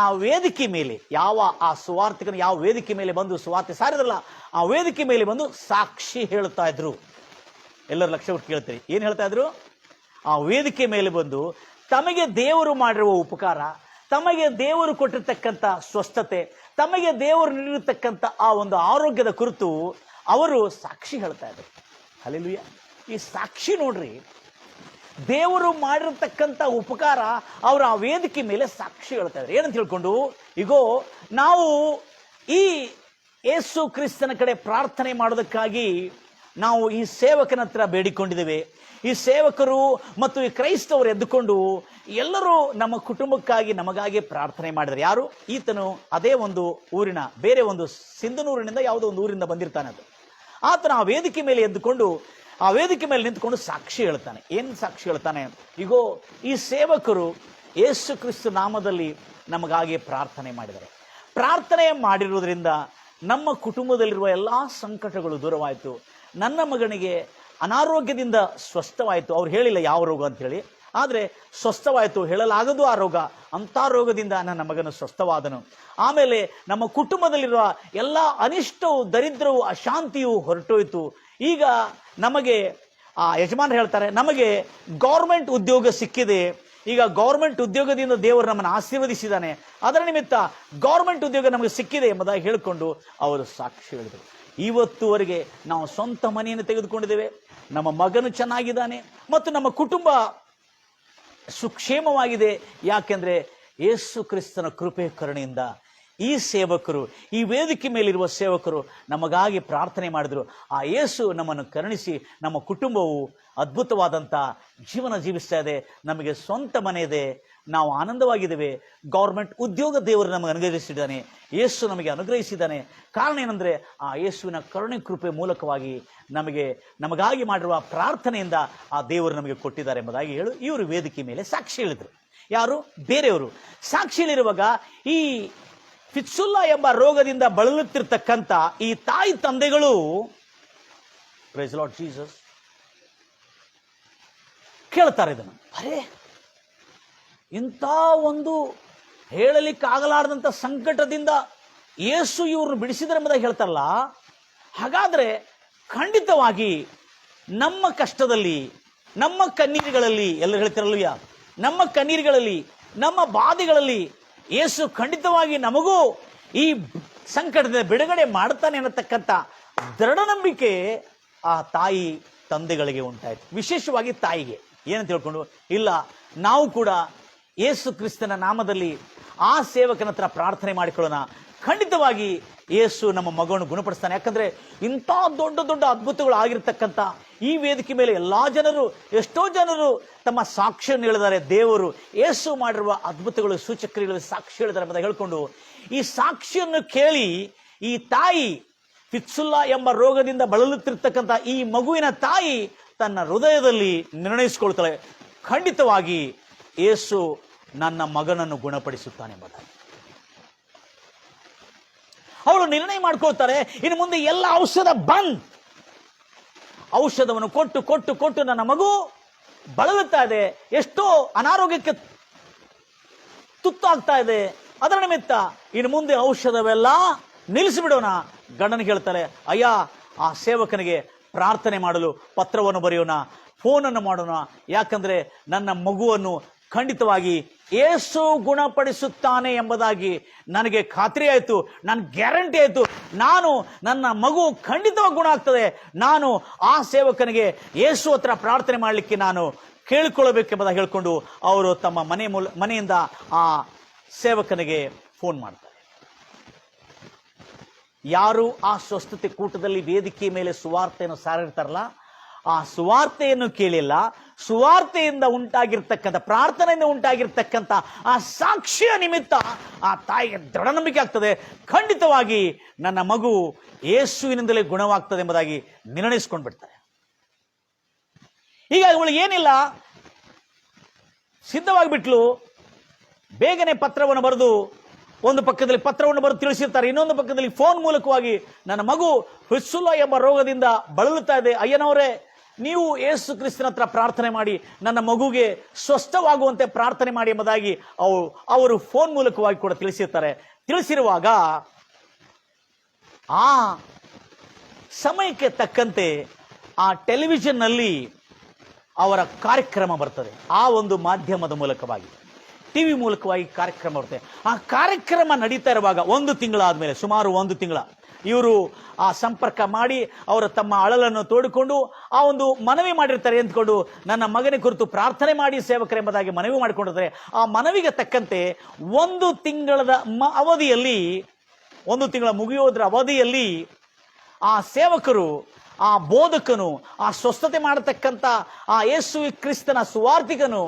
ಆ ವೇದಿಕೆ ಮೇಲೆ, ಆ ಸುವಾರ್ತಿಕನು ಯಾವ ವೇದಿಕೆ ಮೇಲೆ ಬಂದು ಸುವಾರ್ತೆ ಸಾರಿದ್ರಲ್ಲ ಆ ವೇದಿಕೆ ಮೇಲೆ ಬಂದು ಸಾಕ್ಷಿ ಹೇಳ್ತಾ ಇದ್ರು. ಎಲ್ಲರೂ ಲಕ್ಷ್ಯ ಕೊಟ್ಟು ಕೇಳ್ತೀರಿ, ಏನ್ ಹೇಳ್ತಾ ಇದ್ರು? ಆ ವೇದಿಕೆ ಮೇಲೆ ಬಂದು ತಮಗೆ ದೇವರು ಮಾಡಿರುವ ಉಪಕಾರ, ತಮಗೆ ದೇವರು ಕೊಟ್ಟಿರ್ತಕ್ಕಂಥ ಸ್ವಸ್ಥತೆ, ತಮಗೆ ದೇವರು ನೀಡಿರತಕ್ಕಂಥ ಆ ಒಂದು ಆರೋಗ್ಯದ ಕುರಿತು ಅವರು ಸಾಕ್ಷಿ ಹೇಳ್ತಾ ಇದ್ರು. ಹಲ್ಲೆಲೂಯಾ. ಈ ಸಾಕ್ಷಿ ನೋಡ್ರಿ, ದೇವರು ಮಾಡಿರತಕ್ಕಂಥ ಉಪಕಾರ ಅವರು ಆ ವೇದಿಕೆ ಮೇಲೆ ಸಾಕ್ಷಿ ಹೇಳ್ತಾ ಇದ್ರು. ಏನಂತ ಹೇಳ್ಕೊಂಡು, ಈಗೋ ನಾವು ಈ ಯೇಸು ಕ್ರಿಸ್ತನ ಕಡೆ ಪ್ರಾರ್ಥನೆ ಮಾಡೋದಕ್ಕಾಗಿ ನಾವು ಈ ಸೇವಕನ ಹತ್ರ ಬೇಡಿಕೊಂಡಿದ್ದೇವೆ. ಈ ಸೇವಕರು ಮತ್ತು ಈ ಕ್ರೈಸ್ತವರು ಎದ್ದುಕೊಂಡು ಎಲ್ಲರೂ ನಮ್ಮ ಕುಟುಂಬಕ್ಕಾಗಿ ನಮಗಾಗಿ ಪ್ರಾರ್ಥನೆ ಮಾಡಿದ್ದಾರೆ. ಯಾರು? ಈತನು ಅದೇ ಒಂದು ಊರಿನ, ಬೇರೆ ಒಂದು ಸಿಂಧನೂರಿನಿಂದ ಯಾವುದೋ ಒಂದು ಊರಿಂದ ಬಂದಿರ್ತಾನೆ. ಅದು ಆತನ ಆ ವೇದಿಕೆ ಮೇಲೆ ಎದ್ದುಕೊಂಡು, ಆ ವೇದಿಕೆ ಮೇಲೆ ನಿಂತ್ಕೊಂಡು ಸಾಕ್ಷಿ ಹೇಳ್ತಾನೆ. ಏನು ಸಾಕ್ಷಿ ಹೇಳ್ತಾನೆ? ಈಗೋ ಈ ಸೇವಕರು ಯೇಸು ಕ್ರಿಸ್ತ ನಾಮದಲ್ಲಿ ನಮಗಾಗಿ ಪ್ರಾರ್ಥನೆ ಮಾಡಿದ್ದಾರೆ. ಪ್ರಾರ್ಥನೆ ಮಾಡಿರುವುದರಿಂದ ನಮ್ಮ ಕುಟುಂಬದಲ್ಲಿರುವ ಎಲ್ಲಾ ಸಂಕಟಗಳು ದೂರವಾಯಿತು. ನನ್ನ ಮಗನಿಗೆ ಅನಾರೋಗ್ಯದಿಂದ ಸ್ವಸ್ಥವಾಯಿತು. ಅವ್ರು ಹೇಳಿಲ್ಲ ಯಾವ ರೋಗ ಅಂತ ಹೇಳಿ, ಆದರೆ ಸ್ವಸ್ಥವಾಯಿತು, ಹೇಳಲಾಗದು ಆ ರೋಗ. ಅಂಥ ರೋಗದಿಂದ ನನ್ನ ಮಗನು ಸ್ವಸ್ಥವಾದನು. ಆಮೇಲೆ ನಮ್ಮ ಕುಟುಂಬದಲ್ಲಿರುವ ಎಲ್ಲ ಅನಿಷ್ಟವು, ದರಿದ್ರವು, ಅಶಾಂತಿಯು ಹೊರಟೋಯ್ತು. ಈಗ ನಮಗೆ ಆ ಯಜಮಾನರು ಹೇಳ್ತಾರೆ, ನಮಗೆ ಗೌರ್ಮೆಂಟ್ ಉದ್ಯೋಗ ಸಿಕ್ಕಿದೆ. ಈಗ ಗೌರ್ಮೆಂಟ್ ಉದ್ಯೋಗದಿಂದ ದೇವರು ನಮ್ಮನ್ನು ಆಶೀರ್ವದಿಸಿದ್ದಾನೆ, ಅದರ ನಿಮಿತ್ತ ಗೌರ್ಮೆಂಟ್ ಉದ್ಯೋಗ ನಮಗೆ ಸಿಕ್ಕಿದೆ ಎಂಬುದಾಗಿ ಹೇಳಿಕೊಂಡು ಅವರು ಸಾಕ್ಷಿ ಹೇಳಿದರು. ಇವತ್ತುವರೆಗೆ ನಾವು ಸ್ವಂತ ಮನೆಯನ್ನು ತೆಗೆದುಕೊಂಡಿದ್ದೇವೆ, ನಮ್ಮ ಮಗನು ಚೆನ್ನಾಗಿದ್ದಾನೆ ಮತ್ತು ನಮ್ಮ ಕುಟುಂಬ ಸುಕ್ಷೇಮವಾಗಿದೆ. ಯಾಕೆಂದ್ರೆ ಯೇಸು ಕ್ರಿಸ್ತನ ಕೃಪೆ ಕರುಣೆಯಿಂದ ಈ ಸೇವಕರು, ಈ ವೇದಿಕೆ ಮೇಲಿರುವ ಸೇವಕರು ನಮಗಾಗಿ ಪ್ರಾರ್ಥನೆ ಮಾಡಿದರು. ಆ ಯೇಸು ನಮ್ಮನ್ನು ಕರುಣಿಸಿ ನಮ್ಮ ಕುಟುಂಬವು ಅದ್ಭುತವಾದಂಥ ಜೀವನ ಜೀವಿಸ್ತಾ ಇದೆ. ನಮಗೆ ಸ್ವಂತ ಮನೆ ಇದೆ, ನಾವು ಆನಂದವಾಗಿದ್ದೇವೆ. ಗೌರ್ಮೆಂಟ್ ಉದ್ಯೋಗ ದೇವರು ನಮಗೆ ಅನುಗ್ರಹಿಸಿದ್ದಾನೆ, ಯೇಸು ನಮಗೆ ಅನುಗ್ರಹಿಸಿದ್ದಾನೆ. ಕಾರಣ ಏನಂದರೆ ಆ ಯೇಸುವಿನ ಕರುಣೆ ಕೃಪೆ ಮೂಲಕವಾಗಿ ನಮಗಾಗಿ ಮಾಡಿರುವ ಪ್ರಾರ್ಥನೆಯಿಂದ ಆ ದೇವರು ನಮಗೆ ಕೊಟ್ಟಿದ್ದಾರೆ ಎಂಬುದಾಗಿ ಇವರು ವೇದಿಕೆ ಮೇಲೆ ಸಾಕ್ಷಿ ಹೇಳಿದರು. ಯಾರು? ಬೇರೆಯವರು ಸಾಕ್ಷಿ ಹೇಳಿರುವಾಗ ಈ ಫಿತ್ಸುಲ್ಲಾ ಎಂಬ ರೋಗದಿಂದ ಬಳಲುತ್ತಿರ್ತಕ್ಕಂಥ ಈ ತಾಯಿ ತಂದೆಗಳು, ಪ್ರೈಸ್ ಲಾರ್ಡ್ ಜೀಸಸ್, ಕೇಳ್ತಾರೆ ಇದನ್ನು. ಅರೆ, ಇಂಥ ಒಂದು ಹೇಳಲಿಕ್ಕಾಗಲಾರದಂಥ ಸಂಕಟದಿಂದ ಯೇಸು ಇವ್ರನ್ನ ಬಿಡಿಸಿದ್ರೆ ಎಂಬುದಾಗಿ ಹೇಳ್ತಾರಲ್ಲ, ಹಾಗಾದರೆ ಖಂಡಿತವಾಗಿ ನಮ್ಮ ಕಷ್ಟದಲ್ಲಿ, ನಮ್ಮ ಕಣ್ಣೀರುಗಳಲ್ಲಿ, ಎಲ್ಲರೂ ಹೇಳ್ತಾರಲ್ವಯ್ಯ, ನಮ್ಮ ಕಣ್ಣೀರುಗಳಲ್ಲಿ, ನಮ್ಮ ಬಾಧೆಗಳಲ್ಲಿ ಯೇಸು ಖಂಡಿತವಾಗಿ ನಮಗೂ ಈ ಸಂಕಟದ ಬಿಡುಗಡೆ ಮಾಡ್ತಾನೆ ಅನ್ನತಕ್ಕಂಥ ದೃಢ ನಂಬಿಕೆ ಆ ತಾಯಿ ತಂದೆಗಳಿಗೆ ಉಂಟಾಯಿತು. ವಿಶೇಷವಾಗಿ ತಾಯಿಗೆ ಏನಂತ ಹೇಳ್ಕೊಂಡು, ಇಲ್ಲ ನಾವು ಕೂಡ ಯೇಸು ಕ್ರಿಸ್ತನ ನಾಮದಲ್ಲಿ ಆ ಸೇವಕನ ಹತ್ರ ಪ್ರಾರ್ಥನೆ ಮಾಡಿಕೊಳ್ಳೋಣ, ಖಂಡಿತವಾಗಿ ಯೇಸು ನಮ್ಮ ಮಗವನ್ನು ಗುಣಪಡಿಸ್ತಾನೆ. ಯಾಕಂದ್ರೆ ಇಂಥ ದೊಡ್ಡ ದೊಡ್ಡ ಅದ್ಭುತಗಳು ಆಗಿರ್ತಕ್ಕಂಥ ಈ ವೇದಿಕೆ ಮೇಲೆ ಎಷ್ಟೋ ಜನರು ತಮ್ಮ ಸಾಕ್ಷ್ಯವನ್ನು ಹೇಳಿದ್ದಾರೆ. ದೇವರು ಯೇಸು ಮಾಡಿರುವ ಅದ್ಭುತಗಳು, ಸೂಚಕ್ರಿಯಗಳು ಸಾಕ್ಷಿ ಹೇಳಿದ್ದಾರೆ ಅಂತ ಹೇಳ್ಕೊಂಡು, ಈ ಸಾಕ್ಷಿಯನ್ನು ಕೇಳಿ ಈ ತಾಯಿ, ಫಿತ್ಸುಲ್ಲಾ ಎಂಬ ರೋಗದಿಂದ ಬಳಲುತ್ತಿರ್ತಕ್ಕಂಥ ಈ ಮಗುವಿನ ತಾಯಿ ತನ್ನ ಹೃದಯದಲ್ಲಿ ನಿರ್ಣಯಿಸಿಕೊಳ್ತಾಳೆ, ಖಂಡಿತವಾಗಿ ಯೇಸು ನನ್ನ ಮಗನನ್ನು ಗುಣಪಡಿಸುತ್ತಾನೆ ಎಂಬುದಾಗಿ. ಅವಳು ನಿರ್ಣಯ ಮಾಡ್ಕೊಳ್ತಾರೆ, ಇನ್ನು ಮುಂದೆ ಎಲ್ಲ ಔಷಧ ಬಂದ್. ಔಷಧವನ್ನು ಕೊಟ್ಟು ಕೊಟ್ಟು ಕೊಟ್ಟು ನನ್ನ ಮಗು ಬಳಲುತ್ತಾ ಇದೆ, ಎಷ್ಟೋ ಅನಾರೋಗ್ಯಕ್ಕೆ ತುತ್ತಾಗ್ತಾ ಇದೆ. ಅದರ ನಿಮಿತ್ತ ಇನ್ನು ಮುಂದೆ ಔಷಧವೆಲ್ಲ ನಿಲ್ಲಿಸಿಬಿಡೋಣ. ಗಂಡನಿಗೆ ಹೇಳ್ತಾರೆ, ಅಯ್ಯ, ಆ ಸೇವಕನಿಗೆ ಪ್ರಾರ್ಥನೆ ಮಾಡಲು ಪತ್ರವನ್ನು ಬರೆಯೋಣ, ಫೋನನ್ನು ಮಾಡೋಣ. ಯಾಕಂದ್ರೆ ನನ್ನ ಮಗುವನ್ನು ಖಂಡಿತವಾಗಿ ಯೇಸು ಗುಣಪಡಿಸುತ್ತಾನೆ ಎಂಬುದಾಗಿ ನನಗೆ ಖಾತ್ರಿ ಆಯಿತು, ನನ್ನ ಗ್ಯಾರಂಟಿ ಆಯಿತು. ನನ್ನ ಮಗು ಖಂಡಿತವಾಗಿ ಗುಣ ಆಗ್ತದೆ. ನಾನು ಆ ಸೇವಕನಿಗೆ ಯೇಸು ಹತ್ರ ಪ್ರಾರ್ಥನೆ ಮಾಡಲಿಕ್ಕೆ ನಾನು ಕೇಳಿಕೊಳ್ಳಬೇಕೆಂಬುದಾಗಿ ಹೇಳ್ಕೊಂಡು ಅವರು ತಮ್ಮ ಮನೆಯಿಂದ ಆ ಸೇವಕನಿಗೆ ಫೋನ್ ಮಾಡ್ತಾರೆ. ಯಾರು ಆ ಸ್ವಸ್ಥತೆ ಕೂಟದಲ್ಲಿ ವೇದಿಕೆ ಮೇಲೆ ಸುವಾರ್ತೆಯನ್ನು ಸಾರಿರ್ತಾರಲ್ಲ, ಆ ಸುವಾರ್ತೆಯನ್ನು ಕೇಳಿಲ್ಲ, ಸುವಾರ್ತೆಯಿಂದ ಉಂಟಾಗಿರ್ತಕ್ಕಂಥ, ಪ್ರಾರ್ಥನೆಯಿಂದ ಉಂಟಾಗಿರ್ತಕ್ಕಂಥ ಆ ಸಾಕ್ಷಿಯ ನಿಮಿತ್ತ ಆ ತಾಯಿಗೆ ದೃಢ ನಂಬಿಕೆ ಆಗ್ತದೆ, ಖಂಡಿತವಾಗಿ ನನ್ನ ಮಗು ಯೇಸುವಿನಿಂದಲೇ ಗುಣವಾಗ್ತದೆ ಎಂಬುದಾಗಿ ನಿರ್ಣಯಿಸ್ಕೊಂಡು ಬಿಡ್ತಾರೆ. ಈಗ ಅವಳು ಏನಿಲ್ಲ, ಸಿದ್ಧವಾಗಿಬಿಟ್ಲು. ಬೇಗನೆ ಪತ್ರವನ್ನು ಬರೆದು, ಒಂದು ಪಕ್ಕದಲ್ಲಿ ಪತ್ರವನ್ನು ಬರೆದು ತಿಳಿಸಿರ್ತಾರೆ, ಇನ್ನೊಂದು ಪಕ್ಕದಲ್ಲಿ ಫೋನ್ ಮೂಲಕವಾಗಿ ನನ್ನ ಮಗು ಫಿತ್ಸುಲ್ಲಾ ಎಂಬ ರೋಗದಿಂದ ಬಳಲುತ್ತಾ ಇದೆ, ಅಯ್ಯನವರೇ ನೀವು ಯೇಸು ಕ್ರಿಸ್ತನ ಹತ್ರ ಪ್ರಾರ್ಥನೆ ಮಾಡಿ ನನ್ನ ಮಗುಗೆ ಸ್ವಸ್ಥವಾಗುವಂತೆ ಪ್ರಾರ್ಥನೆ ಮಾಡಿ ಎಂಬುದಾಗಿ ಅವರು ಫೋನ್ ಮೂಲಕವಾಗಿ ಕೂಡ ತಿಳಿಸಿರ್ತಾರೆ. ತಿಳಿಸಿರುವಾಗ ಆ ಸಮಯಕ್ಕೆ ತಕ್ಕಂತೆ ಆ ಟೆಲಿವಿಷನ್ನಲ್ಲಿ ಅವರ ಕಾರ್ಯಕ್ರಮ ಬರ್ತದೆ. ಆ ಒಂದು ಮಾಧ್ಯಮದ ಮೂಲಕವಾಗಿ, ಟಿವಿ ಮೂಲಕವಾಗಿ ಕಾರ್ಯಕ್ರಮ ಬರ್ತದೆ. ಆ ಕಾರ್ಯಕ್ರಮ ನಡೀತಾ ಇರುವಾಗ ಒಂದು ತಿಂಗಳಾದ್ಮೇಲೆ, ಸುಮಾರು ಒಂದು ತಿಂಗಳ, ಇವರು ಆ ಸಂಪರ್ಕ ಮಾಡಿ ಅವರ ತಮ್ಮ ಅಳಲನ್ನು ತೋಡಿಕೊಂಡು ಆ ಒಂದು ಮನವಿ ಮಾಡಿರ್ತಾರೆ ಎಂದುಕೊಂಡು, ನನ್ನ ಮಗನ ಕುರಿತು ಪ್ರಾರ್ಥನೆ ಮಾಡಿ ಸೇವಕರೆಂಬುದಾಗಿ ಮನವಿ ಮಾಡಿಕೊಂಡಿರ್ತಾರೆ. ಆ ಮನವಿಗೆ ತಕ್ಕಂತೆ ಒಂದು ತಿಂಗಳ ಅವಧಿಯಲ್ಲಿ, ಒಂದು ತಿಂಗಳ ಮುಗಿಯೋದ್ರ ಅವಧಿಯಲ್ಲಿ ಆ ಸೇವಕರು, ಆ ಬೋಧಕನು, ಆ ಸ್ವಸ್ಥತೆ ಮಾಡತಕ್ಕಂಥ ಆ ಯೇಸು ಕ್ರಿಸ್ತನ ಸುವಾರ್ತಿಕನು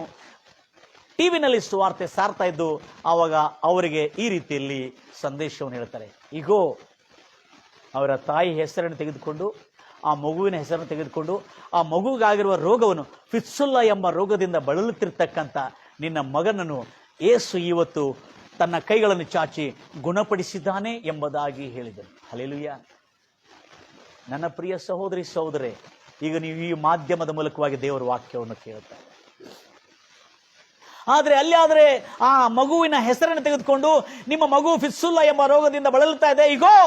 ಟಿವಿನಲ್ಲಿ ಸುವಾರ್ತೆ ಸಾರ್ತಾ ಇದ್ದು, ಆವಾಗ ಅವರಿಗೆ ಈ ರೀತಿಯಲ್ಲಿ ಸಂದೇಶವನ್ನು ಹೇಳ್ತಾರೆ. ಈಗೋ ಅವರ ತಾಯಿ ಹೆಸರನ್ನು ತೆಗೆದುಕೊಂಡು, ಆ ಮಗುವಿನ ಹೆಸರನ್ನು ತೆಗೆದುಕೊಂಡು, ಆ ಮಗುವಿಗಾಗಿರುವ ರೋಗವನ್ನು, ಫಿತ್ಸುಲ್ಲಾ ಎಂಬ ರೋಗದಿಂದ ಬಳಲುತ್ತಿರ್ತಕ್ಕಂಥ ನಿನ್ನ ಮಗನನ್ನು ಯೇಸು ಇವತ್ತು ತನ್ನ ಕೈಗಳನ್ನು ಚಾಚಿ ಗುಣಪಡಿಸಿದ್ದಾನೆ ಎಂಬುದಾಗಿ ಹೇಳಿದರು. ಹಲ್ಲೆಲೂಯಾ. ನನ್ನ ಪ್ರಿಯ ಸಹೋದರಿ ಸಹೋದರೇ, ಈಗ ನೀವು ಈ ಮಾಧ್ಯಮದ ಮೂಲಕವಾಗಿ ದೇವರ ವಾಕ್ಯವನ್ನು ಕೇಳುತ್ತಾರೆ. ಆದರೆ ಅಲ್ಲಿ ಆದರೆ ಆ ಮಗುವಿನ ಹೆಸರನ್ನು ತೆಗೆದುಕೊಂಡು, ನಿಮ್ಮ ಮಗು ಫಿತ್ಸುಲ್ಲಾ ಎಂಬ ರೋಗದಿಂದ ಬಳಲುತ್ತಾ ಇದೆ, ಈಗೋ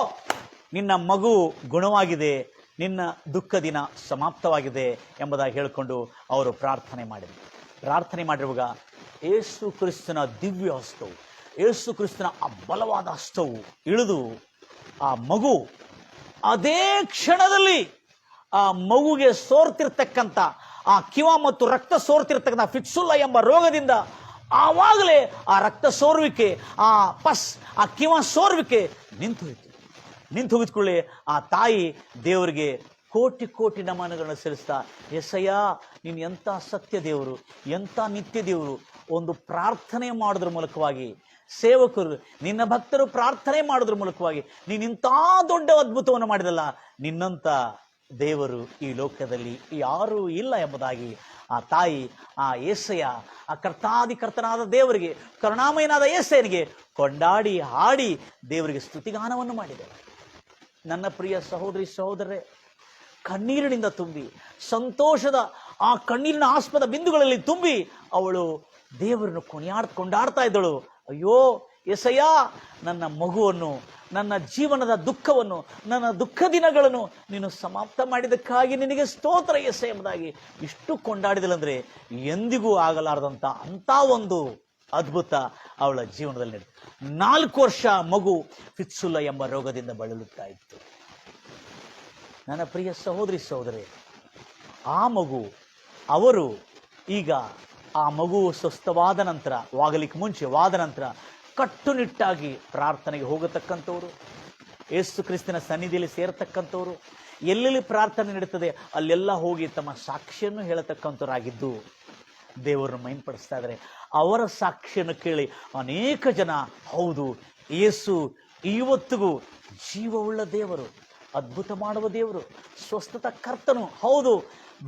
ನಿನ್ನ ಮಗು ಗುಣವಾಗಿದೆ, ನಿನ್ನ ದುಃಖ ದಿನ ಸಮಾಪ್ತವಾಗಿದೆ ಎಂಬುದಾಗಿ ಹೇಳಿಕೊಂಡು ಅವರು ಪ್ರಾರ್ಥನೆ ಮಾಡಿದರು. ಪ್ರಾರ್ಥನೆ ಮಾಡಿರುವಾಗ ಯೇಸು ಕ್ರಿಸ್ತನ ದಿವ್ಯ ಹಸ್ತವು, ಯೇಸು ಕ್ರಿಸ್ತನ ಆ ಬಲವಾದ ಹಸ್ತವು ಇಳಿದು ಆ ಮಗು ಅದೇ ಕ್ಷಣದಲ್ಲಿ ಆ ಮಗುಗೆ ಸೋರ್ತಿರ್ತಕ್ಕಂಥ ಆ ಕಿವ ಮತ್ತು ರಕ್ತ ಸೋರ್ತಿರ್ತಕ್ಕಂಥ ಫಿತ್ಸುಲ್ಲಾ ಎಂಬ ರೋಗದಿಂದ ಆವಾಗಲೇ ಆ ರಕ್ತ ಸೋರುವಿಕೆ, ಆ ಕಿವ ಸೋರುವಿಕೆ ನಿಂತು ಹೋಗಿದ್ಕೊಳ್ಳಿ. ಆ ತಾಯಿ ದೇವರಿಗೆ ಕೋಟಿ ಕೋಟಿ ನಮನಗಳನ್ನು ಸಲ್ಲಿಸ್ತಾ, ಎಸಯ್ಯ ನೀನು ಎಂಥ ಸತ್ಯ ದೇವರು, ಎಂಥ ನಿತ್ಯ ದೇವರು. ಒಂದು ಪ್ರಾರ್ಥನೆ ಮಾಡೋದ್ರ ಮೂಲಕವಾಗಿ, ಸೇವಕರು ನಿನ್ನ ಭಕ್ತರು ಪ್ರಾರ್ಥನೆ ಮಾಡೋದ್ರ ಮೂಲಕವಾಗಿ ನೀನು ಇಂಥ ದೊಡ್ಡ ಅದ್ಭುತವನ್ನು ಮಾಡಿದಲ್ಲ, ನಿನ್ನಂಥ ದೇವರು ಈ ಲೋಕದಲ್ಲಿ ಯಾರೂ ಇಲ್ಲ ಎಂಬುದಾಗಿ ಆ ತಾಯಿ, ಆ ಯೇಸಯ್ಯ, ಆ ಕರ್ತಾದಿಕರ್ತನಾದ ದೇವರಿಗೆ, ಕರುಣಾಮಯನಾದ ಯೇಸಯ್ಯನಿಗೆ ಕೊಂಡಾಡಿ ಹಾಡಿ ದೇವರಿಗೆ ಸ್ತುತಿಗಾನವನ್ನು ಮಾಡಿದೆ. ನನ್ನ ಪ್ರಿಯ ಸಹೋದರಿ ಸಹೋದರರೇ, ಕಣ್ಣೀರಿನಿಂದ ತುಂಬಿ ಸಂತೋಷದ ಆ ಕಣ್ಣೀರಿನ ಆಸ್ಪದ ಬಿಂದುಗಳಲ್ಲಿ ತುಂಬಿ ಅವಳು ದೇವರನ್ನು ಕೊಂಡಾಡ್ತಾ ಇದ್ದಳು. ಅಯ್ಯೋ ಎಸಯ್ಯ, ನನ್ನ ಮಗುವನ್ನು, ನನ್ನ ಜೀವನದ ದುಃಖವನ್ನು, ನನ್ನ ದುಃಖ ದಿನಗಳನ್ನು ನೀನು ಸಮಾಪ್ತ ಮಾಡಿದ್ದಕ್ಕಾಗಿ ನಿನಗೆ ಸ್ತೋತ್ರ ಎಸೆ ಎಂಬುದಾಗಿ ಇಷ್ಟು ಕೊಂಡಾಡಿದಳಂದ್ರೆ ಎಂದಿಗೂ ಆಗಲಾರದಂಥ ಅಂಥ ಒಂದು ಅದ್ಭುತ ಅವಳ ಜೀವನದಲ್ಲಿ ನಡೆಯಿತು. 4 ವರ್ಷ ಮಗು ಫಿತ್ಸುಲ ಎಂಬ ರೋಗದಿಂದ ಬಳಲುತ್ತಾ ಇತ್ತು. ನನ್ನ ಪ್ರಿಯ ಸಹೋದರಿ ಸಹೋದರಿ, ಆ ಮಗು, ಅವರು ಈಗ ಆ ಮಗು ಸ್ವಸ್ಥವಾದ ನಂತರ, ವಾಗಲಿಕ್ಕೆ ಮುಂಚೆವಾದ ನಂತರ ಕಟ್ಟುನಿಟ್ಟಾಗಿ ಪ್ರಾರ್ಥನೆಗೆ ಹೋಗತಕ್ಕಂಥವ್ರು, ಯೇಸು ಕ್ರಿಸ್ತನ ಸನ್ನಿಧಿಯಲ್ಲಿ ಸೇರತಕ್ಕಂಥವ್ರು, ಎಲ್ಲೆಲ್ಲಿ ಪ್ರಾರ್ಥನೆ ನಡೀತದೆ ಅಲ್ಲೆಲ್ಲ ಹೋಗಿ ತಮ್ಮ ಸಾಕ್ಷಿಯನ್ನು ಹೇಳತಕ್ಕಂಥವರಾಗಿದ್ದು ದೇವರನ್ನು ಮಹಿಮೆಪಡಿಸ್ತಾ ಇದ್ದಾರೆ. ಅವರ ಸಾಕ್ಷಿಯನ್ನು ಕೇಳಿ ಅನೇಕ ಜನ, ಹೌದು ಯೇಸು ಇವತ್ತಿಗೂ ಜೀವವುಳ್ಳ ದೇವರು, ಅದ್ಭುತ ಮಾಡುವ ದೇವರು, ಸ್ವಸ್ಥತ ಕರ್ತನು, ಹೌದು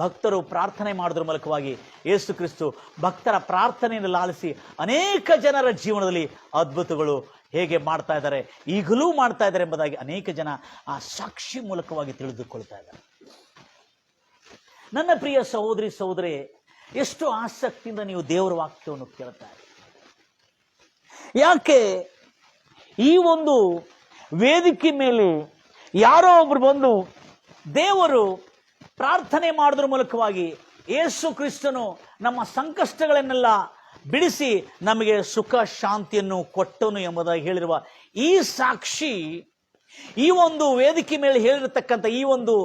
ಭಕ್ತರು ಪ್ರಾರ್ಥನೆ ಮಾಡೋದ್ರ ಮೂಲಕವಾಗಿ ಯೇಸು ಕ್ರಿಸ್ತು ಭಕ್ತರ ಪ್ರಾರ್ಥನೆಯನ್ನು ಲಾಲಿಸಿ ಅನೇಕ ಜನರ ಜೀವನದಲ್ಲಿ ಅದ್ಭುತಗಳು ಹೇಗೆ ಮಾಡ್ತಾ ಇದ್ದಾರೆ, ಈಗಲೂ ಮಾಡ್ತಾ ಇದ್ದಾರೆ ಎಂಬುದಾಗಿ ಅನೇಕ ಜನ ಆ ಸಾಕ್ಷಿ ಮೂಲಕವಾಗಿ ತಿಳಿದುಕೊಳ್ತಾ ಇದ್ದಾರೆ. ನನ್ನ ಪ್ರಿಯ ಸಹೋದರಿ ಸಹೋದರಿ, ಎಷ್ಟು ಆಸಕ್ತಿಯಿಂದ ನೀವು ದೇವರ ವಾಕ್ಯವನ್ನು ಕೇಳ್ತಾ ಇದ್ದೀರಿ. ಯಾಕೆ ಈ ಒಂದು ವೇದಿಕೆ ಮೇಲೆ ಯಾರೋ ಒಬ್ರು ಬಂದು ದೇವರು ಪ್ರಾರ್ಥನೆ ಮಾಡೋದ್ರ ಮೂಲಕವಾಗಿ ಯೇಸು ಕ್ರಿಸ್ತನು ನಮ್ಮ ಸಂಕಷ್ಟಗಳನ್ನೆಲ್ಲ ಬಿಡಿಸಿ ನಮಗೆ ಸುಖ ಶಾಂತಿಯನ್ನು ಕೊಟ್ಟನು ಎಂಬುದಾಗಿ ಹೇಳಿರುವ ಈ ಸಾಕ್ಷಿ, ಈ ಒಂದು ವೇದಿಕೆ ಮೇಲೆ ಹೇಳಿರತಕ್ಕಂಥ ಈ ಒಂದು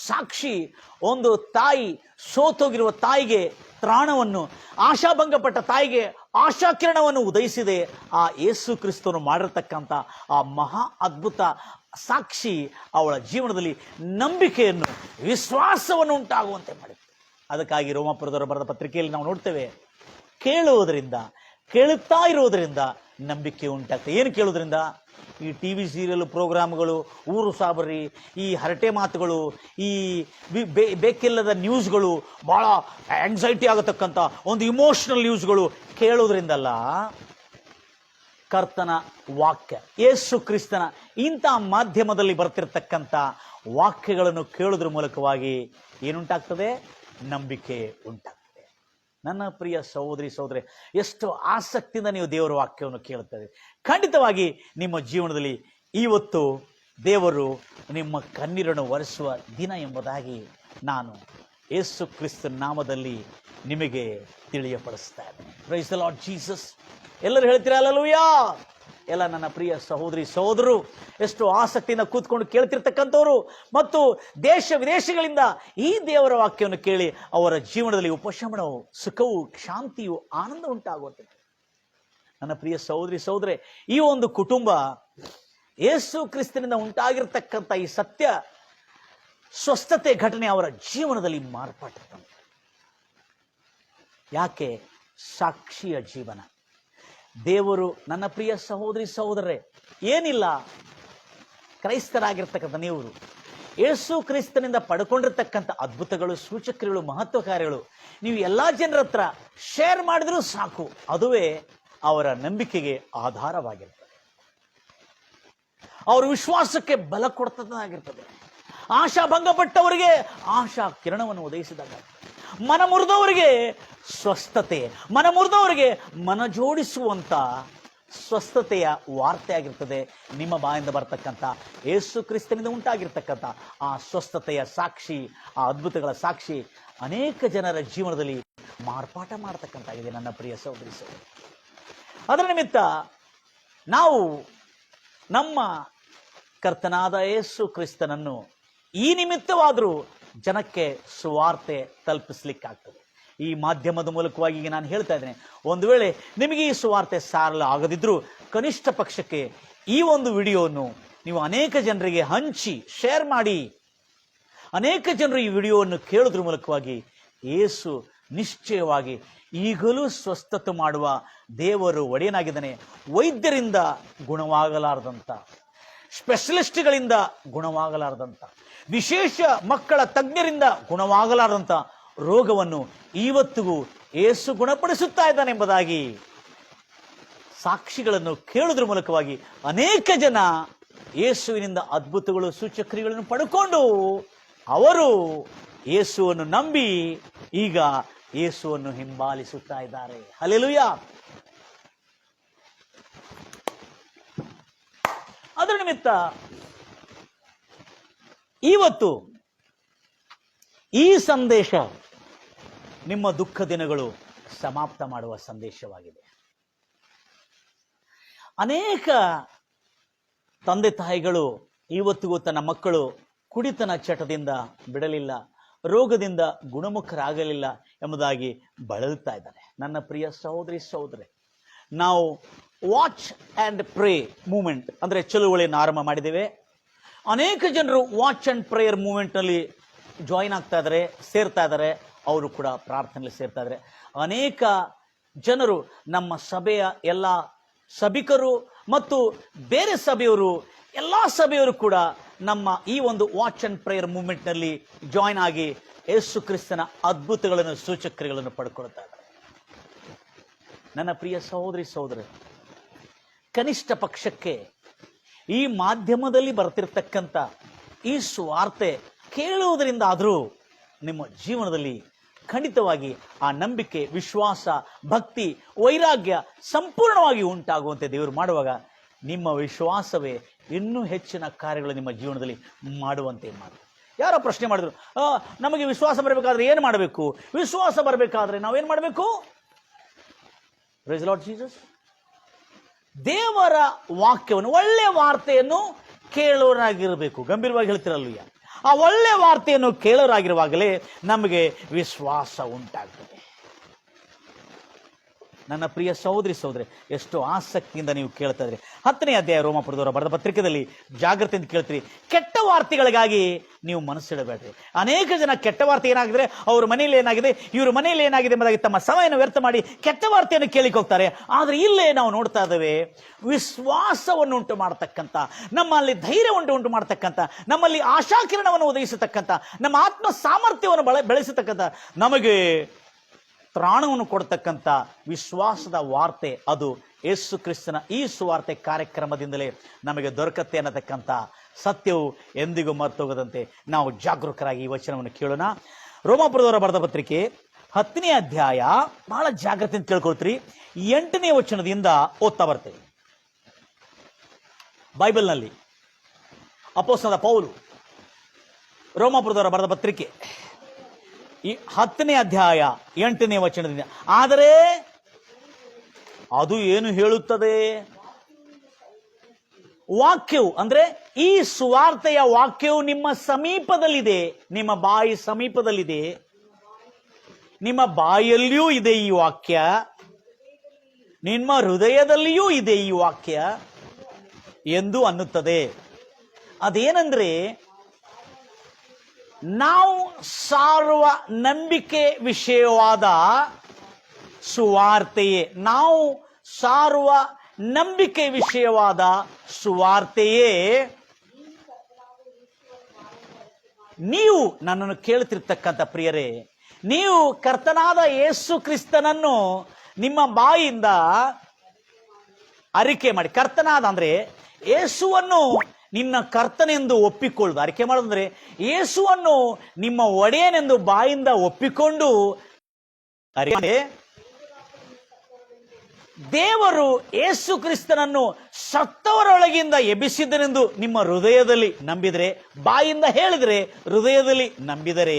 ಸಾಕ್ಷಿ, ಒಂದು ತಾಯಿ, ಸೋತೋಗಿರುವ ತಾಯಿಗೆ ತ್ರಾಣವನ್ನು, ಆಶಾಭಂಗಪಟ್ಟ ತಾಯಿಗೆ ಆಶಾಕಿರಣವನ್ನು ಉದಯಿಸಿದೆ. ಆ ಯೇಸು ಕ್ರಿಸ್ತನು ಮಾಡಿರತಕ್ಕಂಥ ಆ ಮಹಾ ಅದ್ಭುತ ಸಾಕ್ಷಿ ಅವಳ ಜೀವನದಲ್ಲಿ ನಂಬಿಕೆಯನ್ನು, ವಿಶ್ವಾಸವನ್ನು ಉಂಟಾಗುವಂತೆ ಮಾಡಿದೆ. ಅದಕ್ಕಾಗಿ ರೋಮಾಪುರದವರು ಬರೆದ ಪತ್ರಿಕೆಯಲ್ಲಿ ನಾವು ನೋಡ್ತೇವೆ, ಕೇಳುವುದರಿಂದ, ಕೇಳುತ್ತಾ ಇರುವುದರಿಂದ ನಂಬಿಕೆ ಉಂಟಾಗ್ತದೆ. ಏನು ಕೇಳುವುದರಿಂದ? ಈ TV ಸೀರಿಯಲ್ ಪ್ರೋಗ್ರಾಮ್ಗಳು, ಊರು ಸಾಬರಿ, ಈ ಹರಟೆ ಮಾತುಗಳು, ಈ ಬೇಕಿಲ್ಲದ ನ್ಯೂಸ್ಗಳು, ಭಾಳ ಆಂಗ್ಸೈಟಿ ಆಗತಕ್ಕಂಥ ಒಂದು ಇಮೋಷನಲ್ ನ್ಯೂಸ್ಗಳು ಕೇಳೋದ್ರಿಂದಲ್ಲ, ಕರ್ತನ ವಾಕ್ಯ, ಯೇಸು ಕ್ರಿಸ್ತನ ಇಂಥ ಮಾಧ್ಯಮದಲ್ಲಿ ಬರ್ತಿರ್ತಕ್ಕಂಥ ವಾಕ್ಯಗಳನ್ನು ಕೇಳೋದ್ರ ಮೂಲಕವಾಗಿ ಏನುಂಟಾಗ್ತದೆ? ನಂಬಿಕೆ ಉಂಟಾಗ್ತದೆ. ನನ್ನ ಪ್ರಿಯ ಸಹೋದರಿ ಸಹೋದರಿ, ಎಷ್ಟು ಆಸಕ್ತಿಯಿಂದ ನೀವು ದೇವರ ವಾಕ್ಯವನ್ನು ಕೇಳುತ್ತದೆ. ಖಂಡಿತವಾಗಿ ನಿಮ್ಮ ಜೀವನದಲ್ಲಿ ಇವತ್ತು ದೇವರು ನಿಮ್ಮ ಕಣ್ಣೀರನ್ನು ಒರೆಸುವ ದಿನ ಎಂಬುದಾಗಿ ನಾನು ಯೇಸು ಕ್ರಿಸ್ತನ ನಾಮದಲ್ಲಿ ನಿಮಗೆ ತಿಳಿಯಪಡಿಸ್ತೇನೆ. Praise the lord Jesus. ಎಲ್ಲರೂ ಹೇಳ್ತೀರಾ ಹಲ್ಲೆಲೂಯಾ? ಎಲ್ಲ ನನ್ನ ಪ್ರಿಯ ಸಹೋದರಿ ಸಹೋದರರು, ಎಷ್ಟು ಆಸಕ್ತಿಯಿಂದ ಕೂತ್ಕೊಂಡು ಕೇಳ್ತಿರ್ತಕ್ಕಂಥವ್ರು ಮತ್ತು ದೇಶ ವಿದೇಶಗಳಿಂದ ಈ ದೇವರ ವಾಕ್ಯವನ್ನು ಕೇಳಿ ಅವರ ಜೀವನದಲ್ಲಿ ಉಪಶಮನವು, ಸುಖವು, ಶಾಂತಿಯು, ಆನಂದ ಉಂಟಾಗುತ್ತದೆ. ನನ್ನ ಪ್ರಿಯ ಸಹೋದರಿ ಸಹೋದರಿ, ಈ ಒಂದು ಕುಟುಂಬ ಯೇಸು ಕ್ರಿಸ್ತನಿಂದ ಉಂಟಾಗಿರ್ತಕ್ಕಂಥ ಈ ಸತ್ಯ ಸ್ವಸ್ಥತೆ ಘಟನೆ ಅವರ ಜೀವನದಲ್ಲಿ ಮಾರ್ಪಟ್ಟಿದೆ. ಯಾಕೆ? ಸಾಕ್ಷಿಯ ಜೀವನ. ದೇವರು, ನನ್ನ ಪ್ರಿಯ ಸಹೋದರಿ ಸಹೋದರರೇ, ಏನಿಲ್ಲ, ಕ್ರೈಸ್ತರಾಗಿರ್ತಕ್ಕಂಥ ನೀವು ಯೇಸು ಕ್ರಿಸ್ತನಿಂದ ಪಡ್ಕೊಂಡಿರ್ತಕ್ಕಂಥ ಅದ್ಭುತಗಳು, ಸೂಚಕ್ರಿಯಗಳು, ಮಹತ್ವ ಕಾರ್ಯಗಳು ನೀವು ಎಲ್ಲ ಜನರ ಹತ್ರ ಶೇರ್ ಮಾಡಿದ್ರೂ ಸಾಕು. ಅದುವೇ ಅವರ ನಂಬಿಕೆಗೆ ಆಧಾರವಾಗಿರ್ತದೆ, ಅವರ ವಿಶ್ವಾಸಕ್ಕೆ ಬಲ ಕೊಡ್ತದಾಗಿರ್ತದೆ. ಆಶಾಭಂಗಪಟ್ಟವರಿಗೆ ಆಶಾ ಕಿರಣವನ್ನು ಉದಯಿಸಿದಾಗ, ಮನ ಮುರಿದವರಿಗೆ ಸ್ವಸ್ಥತೆ, ಮನ ಮುರಿದವರಿಗೆ ಮನ ಜೋಡಿಸುವಂತ ಸ್ವಸ್ಥತೆಯ ವಾರ್ತೆ ಆಗಿರ್ತದೆ. ನಿಮ್ಮ ಬಾಯಿಂದ ಬರ್ತಕ್ಕಂಥ ಯೇಸು ಕ್ರಿಸ್ತನಿಂದ ಉಂಟಾಗಿರ್ತಕ್ಕಂಥ ಆ ಸ್ವಸ್ಥತೆಯ ಸಾಕ್ಷಿ, ಆ ಅದ್ಭುತಗಳ ಸಾಕ್ಷಿ ಅನೇಕ ಜನರ ಜೀವನದಲ್ಲಿ ಮಾರ್ಪಾಟ ಮಾಡತಕ್ಕಂತಾಗಿದೆ. ನನ್ನ ಪ್ರಿಯ ಸಹೋದರಿ ಸಹೋದರಿ, ಅದರ ನಿಮಿತ್ತ ನಾವು ನಮ್ಮ ಕರ್ತನಾದ ಯೇಸು ಕ್ರಿಸ್ತನನ್ನು ಈ ನಿಮಿತ್ತವಾದರೂ ಜನಕ್ಕೆ ಸುವಾರ್ತೆ ತಲುಪಿಸ್ಲಿಕ್ಕಾಗ್ತದೆ. ಈ ಮಾಧ್ಯಮದ ಮೂಲಕವಾಗಿ ಈಗ ನಾನು ಹೇಳ್ತಾ ಇದ್ದೇನೆ, ಒಂದು ವೇಳೆ ನಿಮಗೆ ಈ ಸುವಾರ್ತೆ ಸಾರಲು ಆಗದಿದ್ರೂ ಕನಿಷ್ಠ ಪಕ್ಷಕ್ಕೆ ಈ ಒಂದು ವಿಡಿಯೋವನ್ನು ನೀವು ಅನೇಕ ಜನರಿಗೆ ಹಂಚಿ ಶೇರ್ ಮಾಡಿ. ಅನೇಕ ಜನರು ಈ ವಿಡಿಯೋವನ್ನು ಕೇಳೋದ್ರ ಮೂಲಕವಾಗಿ ಯೇಸು ನಿಶ್ಚಯವಾಗಿ ಈಗಲೂ ಸ್ವಸ್ಥತೆ ಮಾಡುವ ದೇವರು ಒಡೆಯನಾಗಿದ್ದಾನೆ. ವೈದ್ಯರಿಂದ ಗುಣವಾಗಲಾರದಂಥ, ಸ್ಪೆಷಲಿಸ್ಟ್ಗಳಿಂದ ಗುಣವಾಗಲಾರದಂಥ, ವಿಶೇಷ ಮಕ್ಕಳ ತಜ್ಞರಿಂದ ಗುಣವಾಗಲಾರದಂಥ ರೋಗವನ್ನು ಇವತ್ತಿಗೂ ಯೇಸು ಗುಣಪಡಿಸುತ್ತಾ ಇದ್ದಾನೆ ಎಂಬುದಾಗಿ ಸಾಕ್ಷಿಗಳನ್ನು ಕೇಳುವುದರ ಮೂಲಕವಾಗಿ ಅನೇಕ ಜನ ಯೇಸುವಿನಿಂದ ಅದ್ಭುತಗಳು, ಸೂಚಕ್ರಿಯೆಗಳನ್ನು ಪಡ್ಕೊಂಡು ಅವರು ಯೇಸುವನ್ನು ನಂಬಿ ಈಗ ಯೇಸುವನ್ನು ಹಿಂಬಾಲಿಸುತ್ತಾ ಇದ್ದಾರೆ. ಹಲ್ಲೆಲೂಯ. ಅದರ ನಿಮಿತ್ತ ಇವತ್ತು ಈ ಸಂದೇಶ ನಿಮ್ಮ ದುಃಖ ದಿನಗಳು ಸಮಾಪ್ತ ಮಾಡುವ ಸಂದೇಶವಾಗಿದೆ. ಅನೇಕ ತಂದೆ ತಾಯಿಗಳು ಇವತ್ತಿಗೂ ತನ್ನ ಮಕ್ಕಳು ಕುಡಿತನ ಚಟದಿಂದ ಬಿಡಲಿಲ್ಲ, ರೋಗದಿಂದ ಗುಣಮುಖರಾಗಲಿಲ್ಲ ಎಂಬುದಾಗಿ ಬಳಲ್ತಾ ಇದ್ದಾರೆ. ನನ್ನ ಪ್ರಿಯ ಸಹೋದರಿ ಸಹೋದರೇ, ನಾವು ವಾಚ್ ಆ್ಯಂಡ್ ಪ್ರೇ ಮೂವ್ಮೆಂಟ್ ಅಂದರೆ ಚಳುವಳಿಯನ್ನು ಆರಂಭ ಮಾಡಿದ್ದೇವೆ. ಅನೇಕ ಜನರು ವಾಚ್ ಆ್ಯಂಡ್ ಪ್ರೇಯರ್ ಮೂವ್ಮೆಂಟ್ನಲ್ಲಿ ಜಾಯಿನ್ ಆಗ್ತಾ ಇದ್ದಾರೆ, ಸೇರ್ತಾ ಇದ್ದಾರೆ. ಅವರು ಕೂಡ ಪ್ರಾರ್ಥನೆಯಲ್ಲಿ ಸೇರ್ತಾ ಇದ್ದಾರೆ. ಅನೇಕ ಜನರು ನಮ್ಮ ಸಭೆಯ ಎಲ್ಲ ಸಭಿಕರು ಮತ್ತು ಬೇರೆ ಸಭೆಯವರು, ಎಲ್ಲ ಸಭೆಯವರು ಕೂಡ ನಮ್ಮ ಈ ಒಂದು ವಾಚ್ ಆ್ಯಂಡ್ ಪ್ರೇಯರ್ ಮೂವ್ಮೆಂಟ್ನಲ್ಲಿ ಜಾಯಿನ್ ಆಗಿ ಯೇಸು ಕ್ರಿಸ್ತನ ಅದ್ಭುತಗಳನ್ನು, ಸೂಚಕ್ರಿಯೆಗಳನ್ನು ಪಡ್ಕೊಳ್ತಾ ಇದ್ದಾರೆ. ನನ್ನ ಪ್ರಿಯ ಸಹೋದರಿ ಸಹೋದರ, ಕನಿಷ್ಠ ಪಕ್ಷಕ್ಕೆ ಈ ಮಾಧ್ಯಮದಲ್ಲಿ ಬರ್ತಿರ್ತಕ್ಕಂಥ ಈ ಸುವಾರ್ತೆ ಕೇಳುವುದರಿಂದ ಆದರೂ ನಿಮ್ಮ ಜೀವನದಲ್ಲಿ ಖಂಡಿತವಾಗಿ ಆ ನಂಬಿಕೆ, ವಿಶ್ವಾಸ, ಭಕ್ತಿ, ವೈರಾಗ್ಯ ಸಂಪೂರ್ಣವಾಗಿ ಉಂಟಾಗುವಂತೆ ದೇವರು ಮಾಡುವಾಗ ನಿಮ್ಮ ವಿಶ್ವಾಸವೇ ಇನ್ನೂ ಹೆಚ್ಚಿನ ಕಾರ್ಯಗಳು ನಿಮ್ಮ ಜೀವನದಲ್ಲಿ ಮಾಡುವಂತೆ ಮಾಡಿ. ಯಾರೋ ಪ್ರಶ್ನೆ ಮಾಡಿದ್ರು, ನಮಗೆ ವಿಶ್ವಾಸ ಬರಬೇಕಾದ್ರೆ ಏನು ಮಾಡಬೇಕು? ವಿಶ್ವಾಸ ಬರಬೇಕಾದ್ರೆ ನಾವೇನು ಮಾಡಬೇಕು? Praise lord Jesus. ದೇವರ ವಾಕ್ಯವನ್ನು, ಒಳ್ಳೆಯ ವಾರ್ತೆಯನ್ನು ಕೇಳೋರಾಗಿರಬೇಕು. ಗಂಭೀರವಾಗಿ ಹೇಳ್ತಿರಲ್ವ? ಆ ಒಳ್ಳೆಯ ವಾರ್ತೆಯನ್ನು ಕೇಳೋರಾಗಿರುವಾಗಲೇ ನಮಗೆ ವಿಶ್ವಾಸ ಉಂಟಾಗ್ತದೆ. ನನ್ನ ಪ್ರಿಯ ಸಹೋದರಿ ಸಹೋದರಿ, ಎಷ್ಟು ಆಸಕ್ತಿಯಿಂದ ನೀವು ಕೇಳ್ತಾ ಇದ್ರಿ. 10ನೇ ಅಧ್ಯಾಯ ರೋಮಾಪುರದವರ ಬರೆದ ಪತ್ರಿಕೆಯಲ್ಲಿ ಜಾಗೃತಿಯಿಂದ ಕೇಳ್ತೀರಿ. ಕೆಟ್ಟ ವಾರ್ತೆಗಳಿಗಾಗಿ ನೀವು ಮನಸ್ಸಿಡಬೇಡ್ರಿ. ಅನೇಕ ಜನ ಕೆಟ್ಟ ವಾರ್ತೆ ಏನಾಗಿದ್ರೆ, ಅವ್ರ ಮನೆಯಲ್ಲಿ ಏನಾಗಿದೆ, ಇವ್ರ ಮನೆಯಲ್ಲಿ ಏನಾಗಿದೆ ಎಂಬುದಾಗಿ ತಮ್ಮ ಸಮಯವನ್ನು ವ್ಯರ್ಥ ಮಾಡಿ ಕೆಟ್ಟ ವಾರ್ತೆಯನ್ನು ಕೇಳಿಕ್ ಹೋಗ್ತಾರೆ. ಆದರೆ ಇಲ್ಲೇ ನಾವು ನೋಡ್ತಾ ಇದ್ದೇವೆ, ವಿಶ್ವಾಸವನ್ನು ಉಂಟು ಮಾಡತಕ್ಕಂಥ, ನಮ್ಮಲ್ಲಿ ಧೈರ್ಯವನ್ನು ಉಂಟು ಮಾಡತಕ್ಕಂಥ, ನಮ್ಮಲ್ಲಿ ಆಶಾಕಿರಣವನ್ನು ಒದಗಿಸತಕ್ಕಂಥ, ನಮ್ಮ ಆತ್ಮ ಸಾಮರ್ಥ್ಯವನ್ನು ಬೆಳೆಸತಕ್ಕಂಥ, ನಮಗೆ ತ್ರಾಣವನ್ನು ಕೊಡ್ತಕ್ಕಂಥ ವಿಶ್ವಾಸದ ವಾರ್ತೆ, ಅದು ಯೇಸು ಕ್ರಿಸ್ತನ ಈ ಸುವಾರ್ತೆ ಕಾರ್ಯಕ್ರಮದಿಂದಲೇ ನಮಗೆ ದೊರಕತ್ತೆ ಅನ್ನತಕ್ಕಂಥ ಸತ್ಯವು ಎಂದಿಗೂ ಮರ್ತೋಗದಂತೆ ನಾವು ಜಾಗರೂಕರಾಗಿ ಈ ವಚನವನ್ನು ಕೇಳೋಣ. ರೋಮಾಪುರದವರ ಬರೆದ ಪತ್ರಿಕೆ 10ನೇ ಅಧ್ಯಾಯ, ಬಹಳ ಜಾಗ್ರತೆಯಿಂದ ಕೇಳ್ಕೊಳ್ತೀರಿ. 8ನೇ ವಚನದಿಂದ ಓದ್ತಾ ಬರ್ತೇವೆ. ಬೈಬಲ್ನಲ್ಲಿ ಅಪೊಸ್ತಲನಾದ ಪೌಲು ರೋಮಾಪುರದವರ ಬರೆದ ಪತ್ರಿಕೆ ಈ 10ನೇ ಅಧ್ಯಾಯ 8ನೇ ವಚನದಿಂದ, ಆದರೆ ಅದು ಏನು ಹೇಳುತ್ತದೆ? ವಾಕ್ಯವು ಅಂದ್ರೆ ಈ ಸುವಾರ್ತೆಯ ವಾಕ್ಯವು ನಿಮ್ಮ ಸಮೀಪದಲ್ಲಿದೆ, ನಿಮ್ಮ ಬಾಯಿ ಸಮೀಪದಲ್ಲಿದೆ, ನಿಮ್ಮ ಬಾಯಲ್ಲಿಯೂ ಇದೆ ಈ ವಾಕ್ಯ, ನಿಮ್ಮ ಹೃದಯದಲ್ಲಿಯೂ ಇದೆ ಈ ವಾಕ್ಯ ಎಂದು ಅನ್ನುತ್ತದೆ. ಅದೇನೆಂದ್ರೆ, ನಾವು ಸಾರುವ ನಂಬಿಕೆ ವಿಷಯವಾದ ಸುವಾರ್ತೆಯೇ, ನಾವು ಸಾರುವ ನಂಬಿಕೆ ವಿಷಯವಾದ ಸುವಾರ್ತೆಯೇ ನೀವು ನನ್ನನ್ನು ಕೇಳುತ್ತಿರ್ತಕ್ಕಂಥ ಪ್ರಿಯರೇ, ನೀವು ಕರ್ತನಾದ ಯೇಸು ಕ್ರಿಸ್ತನನ್ನು ನಿಮ್ಮ ಬಾಯಿಂದ ಅರಿಕೆ ಮಾಡಿ. ಕರ್ತನಾದ ಅಂದ್ರೆ ಯೇಸುವನ್ನು ನಿನ್ನ ಕರ್ತನೆಂದು ಒಪ್ಪಿಕೊಳ್ಳುವುದು. ಅರಿಕೆ ಮಾಡೋದಂದ್ರೆ ಯೇಸುವನ್ನು ನಿಮ್ಮ ಒಡೆಯನೆಂದು ಬಾಯಿಂದ ಒಪ್ಪಿಕೊಂಡು, ದೇವರು ಯೇಸು ಕ್ರಿಸ್ತನನ್ನು ಸತ್ತವರೊಳಗಿಂದ ಎಬ್ಬಿಸಿದ್ದನೆಂದು ನಿಮ್ಮ ಹೃದಯದಲ್ಲಿ ನಂಬಿದರೆ, ಬಾಯಿಂದ ಹೇಳಿದರೆ, ಹೃದಯದಲ್ಲಿ ನಂಬಿದರೆ,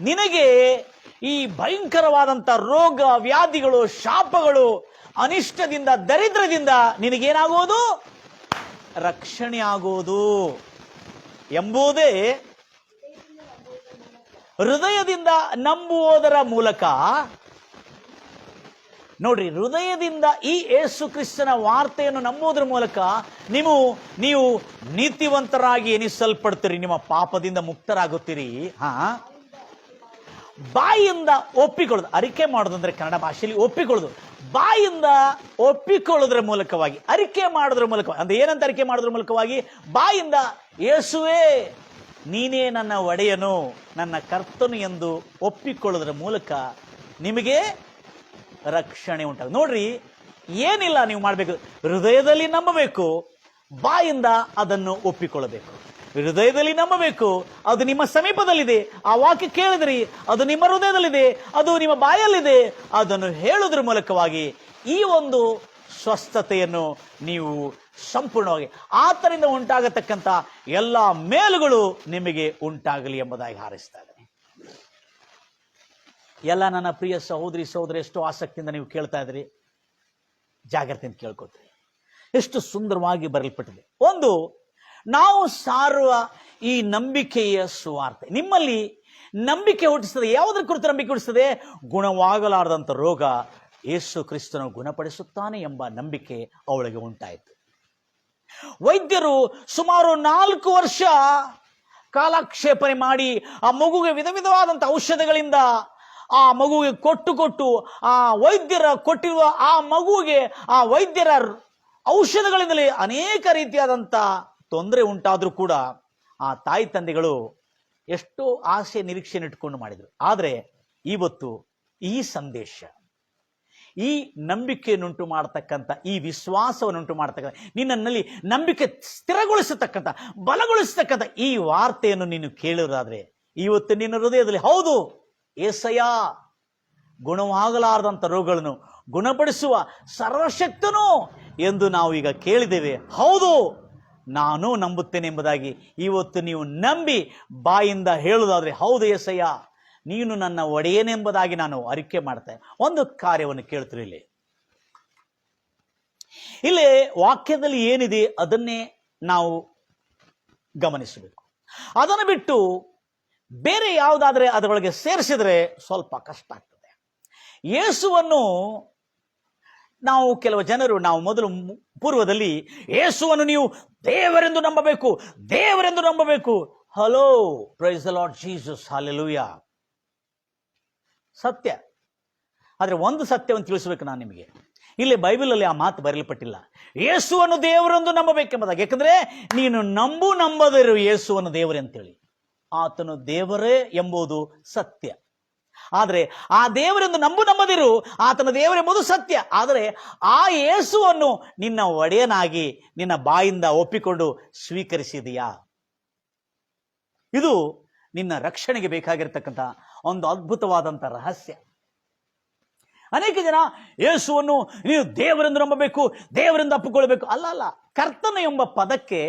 ನಿನಗೆ ಈ ಭಯಂಕರವಾದಂಥ ರೋಗ, ವ್ಯಾಧಿಗಳು, ಶಾಪಗಳು, ಅನಿಷ್ಟದಿಂದ, ದರಿದ್ರದಿಂದ ನಿನಗೇನಾಗುವುದು? ರಕ್ಷಣೆ ಆಗುವುದು ಎಂಬುದೇ ಹೃದಯದಿಂದ ನಂಬುವುದರ ಮೂಲಕ. ನೋಡ್ರಿ, ಹೃದಯದಿಂದ ಈ ಯೇಸು ಕ್ರಿಸ್ತನ ವಾರ್ತೆಯನ್ನು ನಂಬುವುದರ ಮೂಲಕ ನೀವು ನೀತಿವಂತರಾಗಿ ಎನಿಸಲ್ಪಡ್ತೀರಿ, ನಿಮ್ಮ ಪಾಪದಿಂದ ಮುಕ್ತರಾಗುತ್ತೀರಿ. ಬಾಯಿಂದ ಒಪ್ಪಿಕೊಳ್ಳೋದು, ಅರಿಕೆ ಮಾಡೋದಂದ್ರೆ ಕನ್ನಡ ಭಾಷೆಯಲ್ಲಿ ಒಪ್ಪಿಕೊಳ್ಳೋದು. ಬಾಯಿಂದ ಒಪ್ಪಿಕೊಳ್ಳೋದ್ರ ಮೂಲಕವಾಗಿ, ಅರಿಕೆ ಮಾಡೋದ್ರ ಮೂಲಕವಾಗಿ, ಅಂದ್ರೆ ಏನಂತ ಅರಿಕೆ ಮಾಡೋದ್ರ ಮೂಲಕವಾಗಿ, ಬಾಯಿಂದ ಯೇಸುವೇ ನೀನೇ ನನ್ನ ಒಡೆಯನು, ನನ್ನ ಕರ್ತನು ಎಂದು ಒಪ್ಪಿಕೊಳ್ಳೋದ್ರ ಮೂಲಕ ನಿಮಗೆ ರಕ್ಷಣೆ ಉಂಟಾಗ. ನೋಡ್ರಿ, ಏನಿಲ್ಲ, ನೀವು ಮಾಡಬೇಕು, ಹೃದಯದಲ್ಲಿ ನಂಬಬೇಕು, ಬಾಯಿಂದ ಅದನ್ನು ಒಪ್ಪಿಕೊಳ್ಳಬೇಕು. ಹೃದಯದಲ್ಲಿ ನಂಬಬೇಕು. ಅದು ನಿಮ್ಮ ಸಮೀಪದಲ್ಲಿದೆ. ಆ ವಾಕ್ಯ ಕೇಳಿದ್ರಿ, ಅದು ನಿಮ್ಮ ಹೃದಯದಲ್ಲಿದೆ, ಅದು ನಿಮ್ಮ ಬಾಯಲ್ಲಿದೆ. ಅದನ್ನು ಹೇಳುವುದರ ಮೂಲಕವಾಗಿ ಈ ಒಂದು ಸ್ವಸ್ಥತೆಯನ್ನು ನೀವು ಸಂಪೂರ್ಣವಾಗಿ ಆತನಿಂದ ಉಂಟಾಗತಕ್ಕಂಥ ಎಲ್ಲ ಮೇಲುಗಳು ನಿಮಗೆ ಉಂಟಾಗಲಿ ಎಂಬುದಾಗಿ ಹಾರೈಸ್ತಾ ಇದ್ದೇನೆ. ಎಲ್ಲ ನನ್ನ ಪ್ರಿಯ ಸಹೋದರಿ ಸಹೋದರಿ, ಎಷ್ಟು ಆಸಕ್ತಿಯಿಂದ ನೀವು ಕೇಳ್ತಾ ಇದ್ರಿ, ಜಾಗ್ರತೆಯಿಂದ ಕೇಳ್ಕೊತೀರಿ. ಎಷ್ಟು ಸುಂದರವಾಗಿ ಬರೆಯಲ್ಪಟ್ಟಿದೆ. ಒಂದು, ನಾವು ಸಾರುವ ಈ ನಂಬಿಕೆಯ ಸುವಾರ್ತೆ ನಿಮ್ಮಲ್ಲಿ ನಂಬಿಕೆ ಹುಟ್ಟಿಸ್ತದೆ. ಯಾವುದರ ಕುರಿತು ನಂಬಿಕೆ ಹುಟ್ಟಿಸ್ತದೆ? ಗುಣವಾಗಲಾರದಂಥ ರೋಗ ಯೇಸು ಕ್ರಿಸ್ತನು ಗುಣಪಡಿಸುತ್ತಾನೆ ಎಂಬ ನಂಬಿಕೆ ಅವಳಿಗೆ ಉಂಟಾಯಿತು. ವೈದ್ಯರು ಸುಮಾರು 4 ವರ್ಷ ಕಾಲಕ್ಷೇಪಣೆ ಮಾಡಿ ಆ ಮಗುಗೆ ವಿಧ ವಿಧವಾದಂಥ ಔಷಧಗಳಿಂದ ಆ ಮಗುವಿಗೆ ಕೊಟ್ಟು ಆ ವೈದ್ಯರ ಕೊಟ್ಟಿರುವ ಆ ಮಗುವಿಗೆ ಆ ವೈದ್ಯರ ಔಷಧಗಳಿಂದಲೇ ಅನೇಕ ರೀತಿಯಾದಂಥ ತೊಂದರೆ ಉಂಟಾದರೂ ಕೂಡ ಆ ತಾಯಿ ತಂದೆಗಳು ಎಷ್ಟೋ ಆಸೆ ನಿರೀಕ್ಷೆಯನ್ನು ಇಟ್ಕೊಂಡು ಮಾಡಿದರು. ಆದರೆ ಇವತ್ತು ಈ ಸಂದೇಶ, ಈ ನಂಬಿಕೆಯನ್ನುಂಟು ಮಾಡತಕ್ಕಂಥ, ಈ ವಿಶ್ವಾಸವನ್ನುಂಟು ಮಾಡತಕ್ಕಂಥ, ನಿನ್ನಲ್ಲಿ ನಂಬಿಕೆ ಸ್ಥಿರಗೊಳಿಸತಕ್ಕಂಥ, ಬಲಗೊಳಿಸತಕ್ಕಂಥ ಈ ವಾರ್ತೆಯನ್ನು ನೀನು ಕೇಳಿರಾದ್ರೆ ಇವತ್ತು ನಿನ್ನ ಹೃದಯದಲ್ಲಿ, ಹೌದು ಏಸಯ್ಯ ಗುಣವಾಗಲಾರದಂಥ ರೋಗಗಳನ್ನು ಗುಣಪಡಿಸುವ ಸರ್ವಶಕ್ತನು ಎಂದು ನಾವು ಈಗ ಕೇಳಿದ್ದೇವೆ. ಹೌದು, ನಾನು ನಂಬುತ್ತೇನೆ ಎಂಬುದಾಗಿ ಇವತ್ತು ನೀವು ನಂಬಿ ಬಾಯಿಂದ ಹೇಳುವುದಾದ್ರೆ, ಹೌದು ಏಸಯ್ಯ ನೀನು ನನ್ನ ಒಡೆಯನೆಂಬುದಾಗಿ ನಾನು ಅರಿಕೆ ಮಾಡ್ತೇನೆ. ಒಂದು ಕಾರ್ಯವನ್ನು ಕೇಳ್ತೀರಿ, ಇಲ್ಲಿ ವಾಕ್ಯದಲ್ಲಿ ಏನಿದೆ ಅದನ್ನೇ ನಾವು ಗಮನಿಸಬೇಕು. ಅದನ್ನು ಬಿಟ್ಟು ಬೇರೆ ಯಾವುದಾದ್ರೆ ಅದರೊಳಗೆ ಸೇರಿಸಿದ್ರೆ ಸ್ವಲ್ಪ ಕಷ್ಟ ಆಗ್ತದೆ. ಯೇಸುವನ್ನು ನಾವು ಕೆಲವು ಜನರು, ನಾವು ಮೊದಲು ಪೂರ್ವದಲ್ಲಿ ಯೇಸುವನ್ನು ನೀವು ದೇವರೆಂದು ನಂಬಬೇಕು, ದೇವರೆಂದು ನಂಬಬೇಕು. Hello, price the lord Jesus, hallelujah. ಸತ್ಯ. ಆದರೆ ಒಂದು ಸತ್ಯವನ್ನು ತಿಳಿಸಬೇಕು ನಾನು ನಿಮಗೆ. ಇಲ್ಲಿ ಬೈಬಲಲ್ಲಿ ಆ ಮಾತು ಬರೆಯಲ್ಪಟ್ಟಿಲ್ಲ, ಯೇಸುವನ್ನು ದೇವರೆಂದು ನಂಬಬೇಕೆಂಬುದಾಗಿ. ಯಾಕಂದ್ರೆ ನೀನು ನಂಬದಿರು ಯೇಸುವನ್ನು ದೇವರೇ ಅಂತೇಳಿ. ಆತನು ದೇವರೇ ಎಂಬುದು ಸತ್ಯ. ಆದರೆ ಆ ದೇವರೆಂದು ನಂಬದಿರು, ಆತನ ದೇವರೆಂಬುದು ಸತ್ಯ. ಆದರೆ ಆ ಯೇಸುವನ್ನು ನಿನ್ನ ಒಡೆಯನಾಗಿ ನಿನ್ನ ಬಾಯಿಂದ ಒಪ್ಪಿಕೊಂಡು ಸ್ವೀಕರಿಸಿದೆಯಾ? ಇದು ನಿನ್ನ ರಕ್ಷಣೆಗೆ ಬೇಕಾಗಿರತಕ್ಕಂಥ ಒಂದು ಅದ್ಭುತವಾದಂಥ ರಹಸ್ಯ. ಅನೇಕ ಜನ ಯೇಸುವನ್ನು ನೀವು ದೇವರೆಂದು ನಂಬಬೇಕು, ದೇವರೆಂದು ಅಪ್ಪಿಕೊಳ್ಬೇಕು. ಅಲ್ಲ, ಕರ್ತನ ಎಂಬ ಪದಕ್ಕೆ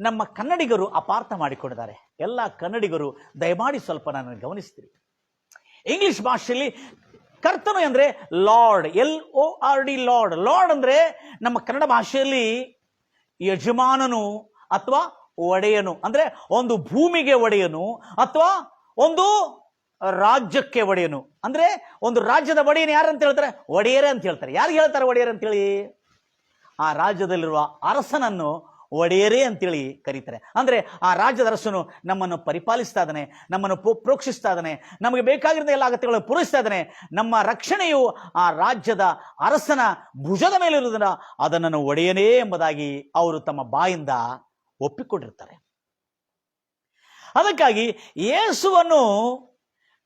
ನಮ್ಮ ಕನ್ನಡಿಗರು ಅಪಾರ್ಥ ಮಾಡಿಕೊಂಡಿದ್ದಾರೆ. ಎಲ್ಲ ಕನ್ನಡಿಗರು ದಯಮಾಡಿ ಸ್ವಲ್ಪ ನಾನು ಗಮನಿಸ್ತೀರಿ. ಇಂಗ್ಲಿಷ್ ಭಾಷೆಯಲ್ಲಿ ಕರ್ತನು ಅಂದ್ರೆ ಲಾರ್ಡ್, LORD, ಲಾರ್ಡ್. ಲಾರ್ಡ್ ಅಂದ್ರೆ ನಮ್ಮ ಕನ್ನಡ ಭಾಷೆಯಲ್ಲಿ ಯಜಮಾನನು ಅಥವಾ ಒಡೆಯನು, ಅಂದ್ರೆ ಒಂದು ಭೂಮಿಗೆ ಒಡೆಯನು ಅಥವಾ ಒಂದು ರಾಜ್ಯಕ್ಕೆ ಒಡೆಯನು. ಅಂದ್ರೆ ಒಂದು ರಾಜ್ಯದ ಒಡೆಯನು ಯಾರು ಅಂತ ಹೇಳ್ತಾರೆ? ಒಡೆಯರೇ ಅಂತ ಹೇಳ್ತಾರೆ. ಯಾರಿಗೆ ಹೇಳ್ತಾರೆ ಒಡೆಯರೇ ಅಂತೇಳಿ? ಆ ರಾಜ್ಯದಲ್ಲಿರುವ ಅರಸನನ್ನು ಒಡೆಯರೇ ಅಂತೇಳಿ ಕರೀತಾರೆ. ಅಂದ್ರೆ ಆ ರಾಜ್ಯದ ಅರಸನು ನಮ್ಮನ್ನು ಪರಿಪಾಲಿಸ್ತಾ ಇದ್ದಾನೆ, ನಮ್ಮನ್ನು ಪ್ರೋಕ್ಷಿಸ್ತಾ ಇದ್ದಾನೆ, ನಮಗೆ ಬೇಕಾಗಿರೋ ಎಲ್ಲ ಅಗತ್ಯಗಳನ್ನು ಪೂರೈಸ್ತಾ ಇದ್ದಾನೆ. ನಮ್ಮ ರಕ್ಷಣೆಯು ಆ ರಾಜ್ಯದ ಅರಸನ ಭುಜದ ಮೇಲಿರುವುದನ್ನ ಅದನ್ನು ಒಡೆಯನೇ ಎಂಬುದಾಗಿ ಅವರು ತಮ್ಮ ಬಾಯಿಂದ ಒಪ್ಪಿಕೊಂಡಿರ್ತಾರೆ. ಅದಕ್ಕಾಗಿ ಯೇಸುವನ್ನು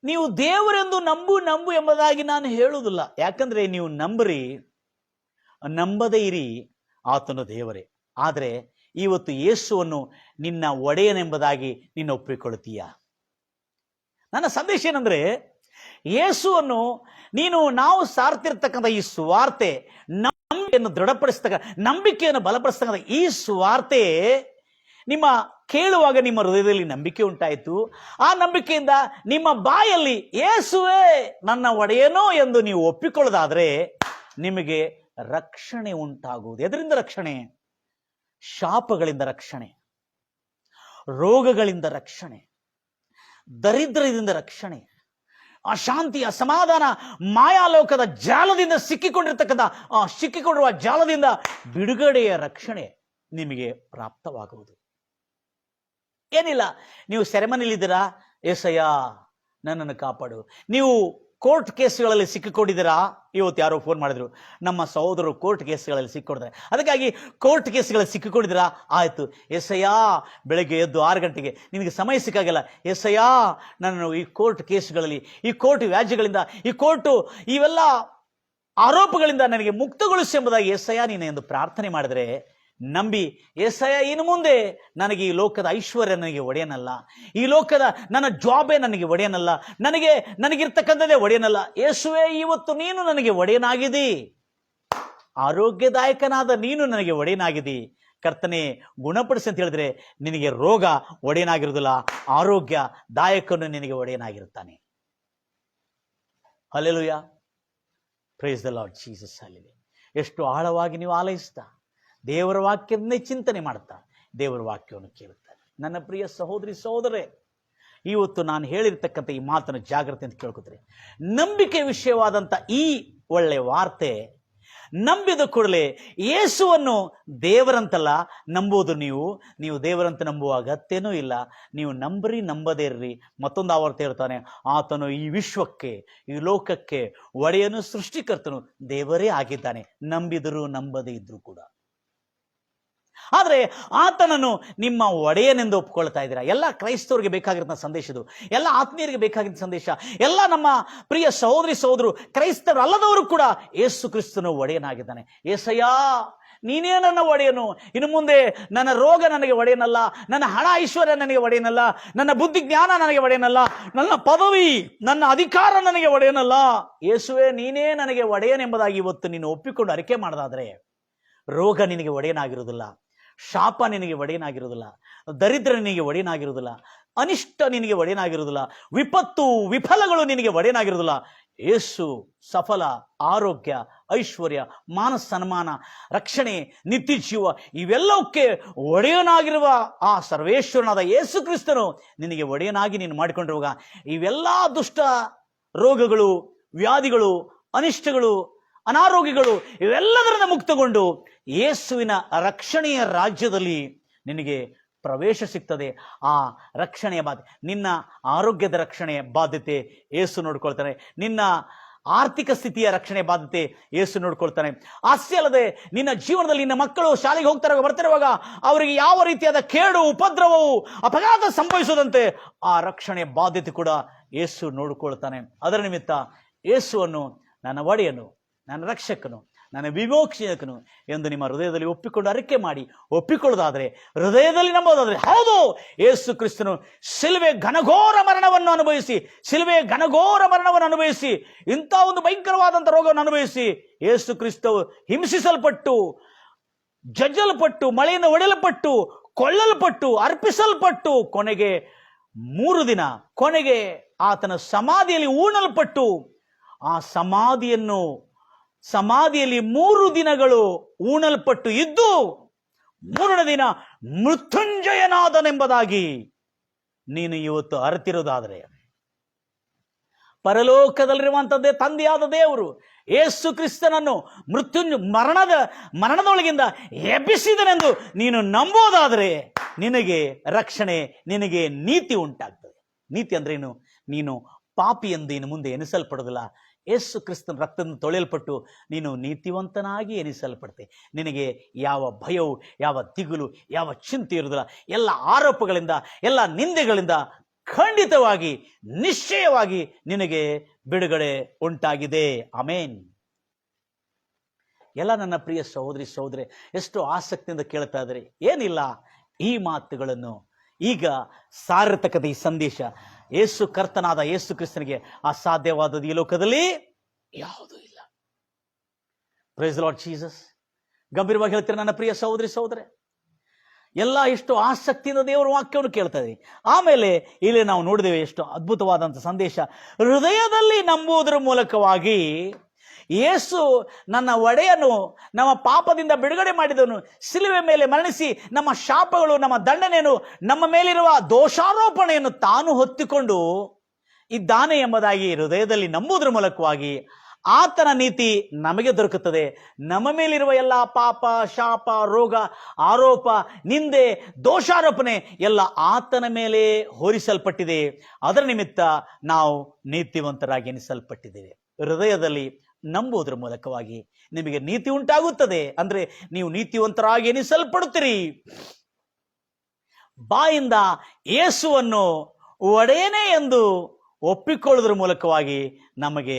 ನೀವು ದೇವರೆಂದು ನಂಬು ಎಂಬುದಾಗಿ ನಾನು ಹೇಳುವುದಿಲ್ಲ. ಯಾಕಂದ್ರೆ ನೀವು ನಂಬದೇ ಇರಿ, ಆತನು ದೇವರೇ. ಆದರೆ ಇವತ್ತು ಯೇಸುವನ್ನು ನಿನ್ನ ಒಡೆಯನೆಂಬುದಾಗಿ ನಿನ್ನ ಒಪ್ಪಿಕೊಳ್ಳುತ್ತೀಯ? ನನ್ನ ಸಂದೇಶ ಏನಂದ್ರೆ, ಯೇಸುವನ್ನು ನಾವು ಸಾರ್ತಿರ್ತಕ್ಕಂಥ ಈ ಸುವಾರ್ತೆ, ನಂಬಿಕೆಯನ್ನು ದೃಢಪಡಿಸ್ತಕ್ಕ, ನಂಬಿಕೆಯನ್ನು ಬಲಪಡಿಸ್ತಕ್ಕಂಥ ಈ ಸುವಾರ್ತೆ ನಿಮ್ಮ ಕೇಳುವಾಗ ನಿಮ್ಮ ಹೃದಯದಲ್ಲಿ ನಂಬಿಕೆ ಉಂಟಾಯಿತು. ಆ ನಂಬಿಕೆಯಿಂದ ನಿಮ್ಮ ಬಾಯಲ್ಲಿ ಯೇಸುವೇ ನನ್ನ ಒಡೆಯನೋ ಎಂದು ನೀವು ಒಪ್ಪಿಕೊಳ್ಳೋದಾದ್ರೆ ನಿಮಗೆ ರಕ್ಷಣೆ ಉಂಟಾಗುವುದು. ಎದರಿಂದ ರಕ್ಷಣೆ? ಶಾಪಗಳಿಂದ ರಕ್ಷಣೆ, ರೋಗಗಳಿಂದ ರಕ್ಷಣೆ, ದರಿದ್ರದಿಂದ ರಕ್ಷಣೆ, ಅಶಾಂತಿ, ಅಸಮಾಧಾನ, ಮಾಯಾಲೋಕದ ಜಾಲದಿಂದ ಸಿಕ್ಕಿಕೊಂಡಿರುವ ಜಾಲದಿಂದ ಬಿಡುಗಡೆಯ ರಕ್ಷಣೆ ನಿಮಗೆ ಪ್ರಾಪ್ತವಾಗುವುದು. ಏನಿಲ್ಲ, ನೀವು ಸೆರೆಮನಿಲಿದ್ದೀರಾ, ಏಸಯ್ಯ ನನ್ನನ್ನು ಕಾಪಾಡು. ನೀವು ಕೋರ್ಟ್ ಕೇಸ್ಗಳಲ್ಲಿ ಸಿಕ್ಕಿಕೊಂಡಿದ್ದೀರಾ. ಇವತ್ತು ಯಾರೋ ಫೋನ್ ಮಾಡಿದ್ರು, ನಮ್ಮ ಸಹೋದರರು ಕೋರ್ಟ್ ಕೇಸ್ಗಳಲ್ಲಿ ಸಿಕ್ಕಿಕೊಂಡಿದ್ದಾರೆ, ಅದಕ್ಕಾಗಿ ಕೋರ್ಟ್ ಕೇಸ್ಗಳಲ್ಲಿ ಸಿಕ್ಕಿಕೊಂಡಿದ್ದೀರಾ. ಆಯಿತು ಏಸಯ್ಯ, ಬೆಳಗ್ಗೆ ಎದ್ದು 6 ಗಂಟೆಗೆ ನಿನಗೆ ಸಮಯ ಸಿಕ್ಕಾಗಲ್ಲ, ಏಸಯ್ಯ ನನ್ನನ್ನು ಈ ಕೋರ್ಟ್ ಕೇಸ್ಗಳಲ್ಲಿ, ಈ ಕೋರ್ಟ್ ವ್ಯಾಜ್ಯಗಳಿಂದ, ಈ ಕೋರ್ಟು ಇವೆಲ್ಲ ಆರೋಪಗಳಿಂದ ನನಗೆ ಮುಕ್ತಗೊಳಿಸಿ ಎಂಬುದಾಗಿ ಏಸಯ್ಯ ನೀನು ಎಂದು ಪ್ರಾರ್ಥನೆ ಮಾಡಿದರೆ ನಂಬಿ, ಏಸಯ್ಯ ಇನ್ನು ಮುಂದೆ ನನಗೆ ಈ ಲೋಕದ ಐಶ್ವರ್ಯ ನನಗೆ ಒಡೆಯನಲ್ಲ, ಈ ಲೋಕದ ನನ್ನ ಜಾಬೇ ನನಗೆ ಒಡೆಯನಲ್ಲ, ನನಗಿರ್ತಕ್ಕಂಥದ್ದೇ ಒಡೆಯನಲ್ಲ. ಯೇಸುವೇ, ಇವತ್ತು ನೀನು ನನಗೆ ಒಡೆಯನಾಗಿದ್ದೀ, ಆರೋಗ್ಯದಾಯಕನಾದ ನೀನು ನನಗೆ ಒಡೆಯನಾಗಿದ್ದೀ. ಕರ್ತನೆ ಗುಣಪಡಿಸಿ ಅಂತ ಹೇಳಿದ್ರೆ ನಿನಗೆ ರೋಗ ಒಡೆಯನಾಗಿರುವುದಿಲ್ಲ, ಆರೋಗ್ಯದಾಯಕನು ನಿನಗೆ ಒಡೆಯನಾಗಿರುತ್ತಾನೆ. Hallelujah, praise the lord Jesus. Hallelujah. ಎಷ್ಟು ಆಳವಾಗಿ ನೀವು ಆಲೈಸ್ತಾ ದೇವರ ವಾಕ್ಯವನ್ನೇ ಚಿಂತನೆ ಮಾಡ್ತಾ ದೇವರ ವಾಕ್ಯವನ್ನು ಕೇಳುತ್ತಾರೆ. ನನ್ನ ಪ್ರಿಯ ಸಹೋದರಿ ಸಹೋದರೇ, ಇವತ್ತು ನಾನು ಹೇಳಿರ್ತಕ್ಕಂಥ ಈ ಮಾತನ್ನು ಜಾಗ್ರತೆ ಅಂತ ಕೇಳ್ಕೊತಾರೆ. ನಂಬಿಕೆ ವಿಷಯವಾದಂಥ ಈ ಒಳ್ಳೆಯ ವಾರ್ತೆ ನಂಬಿದ ಕೂಡಲೇ ಯೇಸುವನ್ನು ದೇವರಂತಲ್ಲ ನಂಬುವುದು. ನೀವು ದೇವರಂತ ನಂಬುವ ಅಗತ್ಯನೂ ಇಲ್ಲ. ನೀವು ನಂಬದೇ ಇರ್ರಿ. ಮತ್ತೊಂದು ಆವರ್ತ ಹೇಳ್ತಾನೆ, ಆತನು ಈ ವಿಶ್ವಕ್ಕೆ, ಈ ಲೋಕಕ್ಕೆ ಒಡೆಯನು, ಸೃಷ್ಟಿಕರ್ತನು ದೇವರೇ ಆಗಿದ್ದಾನೆ, ನಂಬಿದರೂ ನಂಬದೇ ಇದ್ರು ಕೂಡ. ಆದರೆ ಆತನನ್ನು ನಿಮ್ಮ ಒಡೆಯನೆಂದು ಒಪ್ಕೊಳ್ತಾ ಇದ್ದೀರಾ. ಎಲ್ಲ ಕ್ರೈಸ್ತವರಿಗೆ ಬೇಕಾಗಿರೋ ಸಂದೇಶ ಇದು, ಎಲ್ಲ ಆತ್ಮೀಯರಿಗೆ ಬೇಕಾಗಿದ್ದ ಸಂದೇಶ. ಎಲ್ಲ ನಮ್ಮ ಪ್ರಿಯ ಸಹೋದರಿ ಸಹೋದರು ಕ್ರೈಸ್ತರು ಅಲ್ಲದವರು ಕೂಡ ಯೇಸು ಕ್ರಿಸ್ತನು ಒಡೆಯನಾಗಿದ್ದಾನೆ. ಏಸಯ್ಯ, ನೀನೇ ನನ್ನ ಒಡೆಯನು. ಇನ್ನು ಮುಂದೆ ನನ್ನ ರೋಗ ನನಗೆ ಒಡೆಯನಲ್ಲ, ನನ್ನ ಹಣ ಐಶ್ವರ್ಯ ನನಗೆ ಒಡೆಯನಲ್ಲ, ನನ್ನ ಬುದ್ಧಿ ಜ್ಞಾನ ನನಗೆ ಒಡೆಯನಲ್ಲ, ನನ್ನ ಪದವಿ ನನ್ನ ಅಧಿಕಾರ ನನಗೆ ಒಡೆಯನಲ್ಲ. ಯೇಸುವೆ, ನೀನೇ ನನಗೆ ಒಡೆಯನೆಂಬುದಾಗಿ ಇವತ್ತು ನೀನು ಒಪ್ಪಿಕೊಂಡು ಅರಿಕೆ ಮಾಡೋದಾದರೆ ರೋಗ ನಿನಗೆ ಒಡೆಯನಾಗಿರುವುದಿಲ್ಲ, ಶಾಪ ನಿನಗೆ ಒಡೆಯನಾಗಿರುವುದಿಲ್ಲ, ದರಿದ್ರ ನಿನಗೆ ಒಡೆಯನಾಗಿರುವುದಿಲ್ಲ, ಅನಿಷ್ಟ ನಿನಗೆ ಒಡೆಯನಾಗಿರುವುದಿಲ್ಲ, ವಿಪತ್ತು ವಿಫಲಗಳು ನಿನಗೆ ಒಡೆಯನಾಗಿರುವುದಿಲ್ಲ. ಯೇಸು ಸಫಲ, ಆರೋಗ್ಯ, ಐಶ್ವರ್ಯ, ಮಾನ ಸನ್ಮಾನ, ರಕ್ಷಣೆ, ನಿತ್ಯ ಜೀವ ಇವೆಲ್ಲವಕ್ಕೆ ಒಡೆಯನಾಗಿರುವ ಆ ಸರ್ವೇಶ್ವರನಾದ ಯೇಸು ಕ್ರಿಸ್ತನು ನಿನಗೆ ಒಡೆಯನಾಗಿ ನೀನು ಮಾಡಿಕೊಂಡಿರುವಾಗ ಇವೆಲ್ಲ ದುಷ್ಟ ರೋಗಗಳು, ವ್ಯಾಧಿಗಳು, ಅನಿಷ್ಟಗಳು, ಅನಾರೋಗ್ಯಗಳು ಇವೆಲ್ಲದರಿಂದ ಮುಕ್ತಗೊಂಡು ಯೇಸುವಿನ ರಕ್ಷಣೆಯ ರಾಜ್ಯದಲ್ಲಿ ನಿನಗೆ ಪ್ರವೇಶ ಸಿಗ್ತದೆ. ಆ ರಕ್ಷಣೆಯ ಬಾಧ್ಯತೆ, ನಿನ್ನ ಆರೋಗ್ಯದ ರಕ್ಷಣೆಯ ಬಾಧ್ಯತೆ ಯೇಸು ನೋಡ್ಕೊಳ್ತಾನೆ. ನಿನ್ನ ಆರ್ಥಿಕ ಸ್ಥಿತಿಯ ರಕ್ಷಣೆ ಬಾಧ್ಯತೆ ಯೇಸು ನೋಡ್ಕೊಳ್ತಾನೆ. ಅಷ್ಟೇ ಅಲ್ಲದೆ ನಿನ್ನ ಜೀವನದಲ್ಲಿ ನಿನ್ನ ಮಕ್ಕಳು ಶಾಲೆಗೆ ಬರ್ತಿರುವಾಗ ಅವರಿಗೆ ಯಾವ ರೀತಿಯಾದ ಕೇಡು, ಉಪದ್ರವವು, ಅಪಘಾತ ಸಂಭವಿಸದಂತೆ ಆ ರಕ್ಷಣೆಯ ಬಾಧ್ಯತೆ ಕೂಡ ಯೇಸು ನೋಡಿಕೊಳ್ತಾನೆ. ಅದರ ನಿಮಿತ್ತ ಯೇಸುವನ್ನು ನನ್ನ ಒಡೆಯನು, ನನ್ನ ರಕ್ಷಕನು, ನನ್ನ ವಿಮೋಕ್ಷಕನು ಎಂದು ನಿಮ್ಮ ಹೃದಯದಲ್ಲಿ ಒಪ್ಪಿಕೊಂಡು ಅರಿಕೆ ಮಾಡಿ ಒಪ್ಪಿಕೊಳ್ಳೋದಾದರೆ, ಹೃದಯದಲ್ಲಿ ನಂಬೋದಾದರೆ, ಹೌದು ಯೇಸು ಕ್ರಿಸ್ತನು ಶಿಲುವೆ ಘನಘೋರ ಮರಣವನ್ನು ಅನುಭವಿಸಿ ಇಂಥ ಒಂದು ಭಯಂಕರವಾದಂಥ ರೋಗವನ್ನು ಅನುಭವಿಸಿ ಯೇಸು ಕ್ರಿಸ್ತವು ಹಿಂಸಿಸಲ್ಪಟ್ಟು, ಜಜ್ಜಲ್ಪಟ್ಟು, ಮಳೆಯಿಂದ ಹೊಡೆಯಲ್ಪಟ್ಟು, ಕೊಳ್ಳಲ್ಪಟ್ಟು, ಅರ್ಪಿಸಲ್ಪಟ್ಟು, ಕೊನೆಗೆ 3 ದಿನ ಆತನ ಸಮಾಧಿಯಲ್ಲಿ ಹೂಣಲ್ಪಟ್ಟು, ಆ ಸಮಾಧಿಯಲ್ಲಿ 3 ದಿನಗಳು ಉಣಲ್ಪಟ್ಟು ಇದ್ದು 3ನೇ ದಿನ ಮೃತ್ಯುಂಜಯನಾದನೆಂಬುದಾಗಿ ನೀನು ಇವತ್ತು ಅರಿತಿರುವುದಾದರೆ, ಪರಲೋಕದಲ್ಲಿರುವಂಥದ್ದೇ ತಂದೆಯಾದ ದೇವರು ಯೇಸು ಕ್ರಿಸ್ತನನ್ನು ಮರಣದೊಳಗಿಂದ ಎಬ್ಬಿಸಿದನೆಂದು ನೀನು ನಂಬೋದಾದರೆ ನಿನಗೆ ರಕ್ಷಣೆ, ನಿನಗೆ ನೀತಿ ಉಂಟಾಗ್ತದೆ. ನೀತಿ ಅಂದ್ರೇನು? ನೀನು ಪಾಪಿ ಎಂದು ಇನ್ನು ಮುಂದೆ ಎನಿಸಲ್ಪಡೋದಿಲ್ಲ. ಯೇಸು ಕ್ರಿಸ್ತನ ರಕ್ತದಿಂದ ತೊಳೆಯಲ್ಪಟ್ಟು ನೀನು ನೀತಿವಂತನಾಗಿ ಎನಿಸಲ್ಪಡ್ತೆ. ನಿನಗೆ ಯಾವ ಭಯವು, ಯಾವ ದಿಗುಲು, ಯಾವ ಚಿಂತೆ ಇರುವುದಿಲ್ಲ. ಎಲ್ಲ ಆರೋಪಗಳಿಂದ, ಎಲ್ಲ ನಿಂದೆಗಳಿಂದ ಖಂಡಿತವಾಗಿ, ನಿಶ್ಚಯವಾಗಿ ನಿನಗೆ ಬಿಡುಗಡೆ ಉಂಟಾಗಿದೆ. ಆಮೇನ್. ಎಲ್ಲ ನನ್ನ ಪ್ರಿಯ ಸಹೋದರಿ ಸಹೋದರಿ ಎಷ್ಟು ಆಸಕ್ತಿಯಿಂದ ಕೇಳ್ತಾ ಇದ್ದಾರೆ. ಏನಿಲ್ಲ, ಈ ಮಾತುಗಳನ್ನು ಈಗ ಸಾರತಕ್ಕಂಥ ಈ ಸಂದೇಶ, ಯೇಸು ಕರ್ತನಾದ ಯೇಸು ಕ್ರಿಸ್ತನಿಗೆ ಅಸಾಧ್ಯವಾದದ್ದು ಈ ಲೋಕದಲ್ಲಿ ಯಾವುದೂ ಇಲ್ಲ. Praise lord Jesus. ಗಂಭೀರವಾಗಿ ಹೇಳ್ತೀರ ನನ್ನ ಪ್ರಿಯ ಸಹೋದರಿ ಸಹೋದರೇ. ಎಲ್ಲ ಎಷ್ಟು ಆಸಕ್ತಿಯಿಂದ ದೇವರ ವಾಕ್ಯವನ್ನು ಕೇಳ್ತಾ ಇದ್ದೀವಿ. ಆಮೇಲೆ ಇಲ್ಲಿ ನಾವು ನೋಡಿದ್ದೇವೆ ಎಷ್ಟು ಅದ್ಭುತವಾದಂಥ ಸಂದೇಶ. ಹೃದಯದಲ್ಲಿ ನಂಬುವುದರ ಮೂಲಕವಾಗಿ ಯೇಸು ನನ್ನ ಒಡೆಯನು, ನಮ್ಮ ಪಾಪದಿಂದ ಬಿಡುಗಡೆ ಮಾಡಿದನು, ಶಿಲುವೆ ಮೇಲೆ ಮರಣಿಸಿ ನಮ್ಮ ಶಾಪಗಳು, ನಮ್ಮ ದಂಡನೆಯನ್ನು, ನಮ್ಮ ಮೇಲಿರುವ ದೋಷಾರೋಪಣೆಯನ್ನು ತಾನು ಹೊತ್ತುಕೊಂಡು ಇದ್ದಾನೆ ಎಂಬುದಾಗಿ ಹೃದಯದಲ್ಲಿ ನಂಬುವುದರ ಮೂಲಕವಾಗಿ ಆತನ ನೀತಿ ನಮಗೆ ದೊರಕುತ್ತದೆ. ನಮ್ಮ ಮೇಲಿರುವ ಎಲ್ಲ ಪಾಪ, ಶಾಪ, ರೋಗ, ಆರೋಪ, ನಿಂದೆ, ದೋಷಾರೋಪಣೆ ಎಲ್ಲ ಆತನ ಮೇಲೆ ಹೊರಿಸಲ್ಪಟ್ಟಿದೆ. ಅದರ ನಿಮಿತ್ತ ನಾವು ನೀತಿವಂತರಾಗಿ ಎನಿಸಲ್ಪಟ್ಟಿದ್ದೇವೆ. ಹೃದಯದಲ್ಲಿ ನಂಬುವುದರ ಮೂಲಕವಾಗಿ ನಿಮಗೆ ನೀತಿ ಉಂಟಾಗುತ್ತದೆ. ಅಂದ್ರೆ ನೀವು ನೀತಿವಂತರಾಗಿ ಎನಿಸಲ್ಪಡುತ್ತೀರಿ. ಬಾಯಿಂದ ಯೇಸುವನ್ನು ಒಡೆಯನೇ ಎಂದು ಒಪ್ಪಿಕೊಳ್ಳುವುದರ ಮೂಲಕವಾಗಿ ನಮಗೆ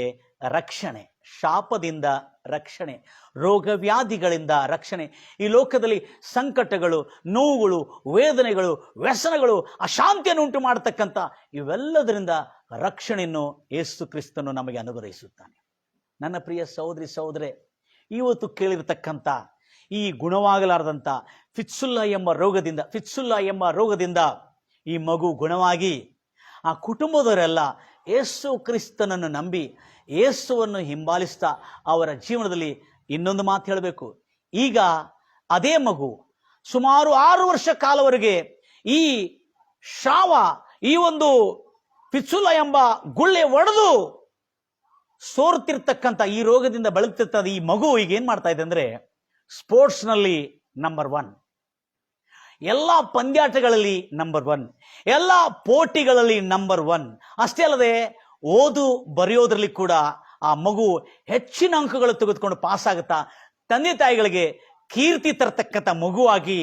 ರಕ್ಷಣೆ, ಶಾಪದಿಂದ ರಕ್ಷಣೆ, ರೋಗವ್ಯಾಧಿಗಳಿಂದ ರಕ್ಷಣೆ. ಈ ಲೋಕದಲ್ಲಿ ಸಂಕಟಗಳು, ನೋವುಗಳು, ವೇದನೆಗಳು, ವ್ಯಸನಗಳು, ಅಶಾಂತಿಯನ್ನು ಉಂಟು ಮಾಡತಕ್ಕಂಥ ಇವೆಲ್ಲದರಿಂದ ರಕ್ಷಣೆಯನ್ನು ಯೇಸು ಕ್ರಿಸ್ತನು ನಮಗೆ ಅನುಗ್ರಹಿಸುತ್ತಾನೆ. ನನ್ನ ಪ್ರಿಯ ಸಹೋದರಿ ಸಹೋದರೇ, ಇವತ್ತು ಕೇಳಿರತಕ್ಕಂಥ ಈ ಗುಣವಾಗಲಾರದಂಥ ಫಿತ್ಸುಲ್ಲಾ ಎಂಬ ರೋಗದಿಂದ ಈ ಮಗು ಗುಣವಾಗಿ ಆ ಕುಟುಂಬದವರೆಲ್ಲ ಯೇಸು ಕ್ರಿಸ್ತನನ್ನು ನಂಬಿ ಯೇಸುವನ್ನು ಹಿಂಬಾಲಿಸ್ತಾ ಅವರ ಜೀವನದಲ್ಲಿ ಇನ್ನೊಂದು ಮಾತು ಹೇಳಬೇಕು. ಈಗ ಅದೇ ಮಗು ಸುಮಾರು 6 ವರ್ಷ ಕಾಲವರೆಗೆ ಈ ಶಾವ, ಈ ಒಂದು ಫಿತ್ಸುಲ್ಲಾ ಎಂಬ ಗುಳ್ಳೆ ಒಡೆದು ಸೋರ್ತಿರ್ತಕ್ಕಂಥ ಈ ರೋಗದಿಂದ ಬಳಲ್ತಿರ್ತದ ಈ ಮಗು ಈಗ ಏನ್ ಮಾಡ್ತಾ ಇದೆ ಅಂದ್ರೆ ಸ್ಪೋರ್ಟ್ಸ್ನಲ್ಲಿ ನಂಬರ್ 1, ಎಲ್ಲ ಪಂದ್ಯಾಟಗಳಲ್ಲಿ ನಂಬರ್ 1, ಎಲ್ಲ ಪೋಟಿಗಳಲ್ಲಿ ನಂಬರ್ 1. ಅಷ್ಟೇ ಅಲ್ಲದೆ ಓದು ಬರೆಯೋದ್ರಲ್ಲಿ ಕೂಡ ಆ ಮಗು ಹೆಚ್ಚಿನ ಅಂಕಗಳು ತೆಗೆದುಕೊಂಡು ಪಾಸ್ ಆಗುತ್ತಾ ತಂದೆ ತಾಯಿಗಳಿಗೆ ಕೀರ್ತಿ ತರತಕ್ಕಂಥ ಮಗುವಾಗಿ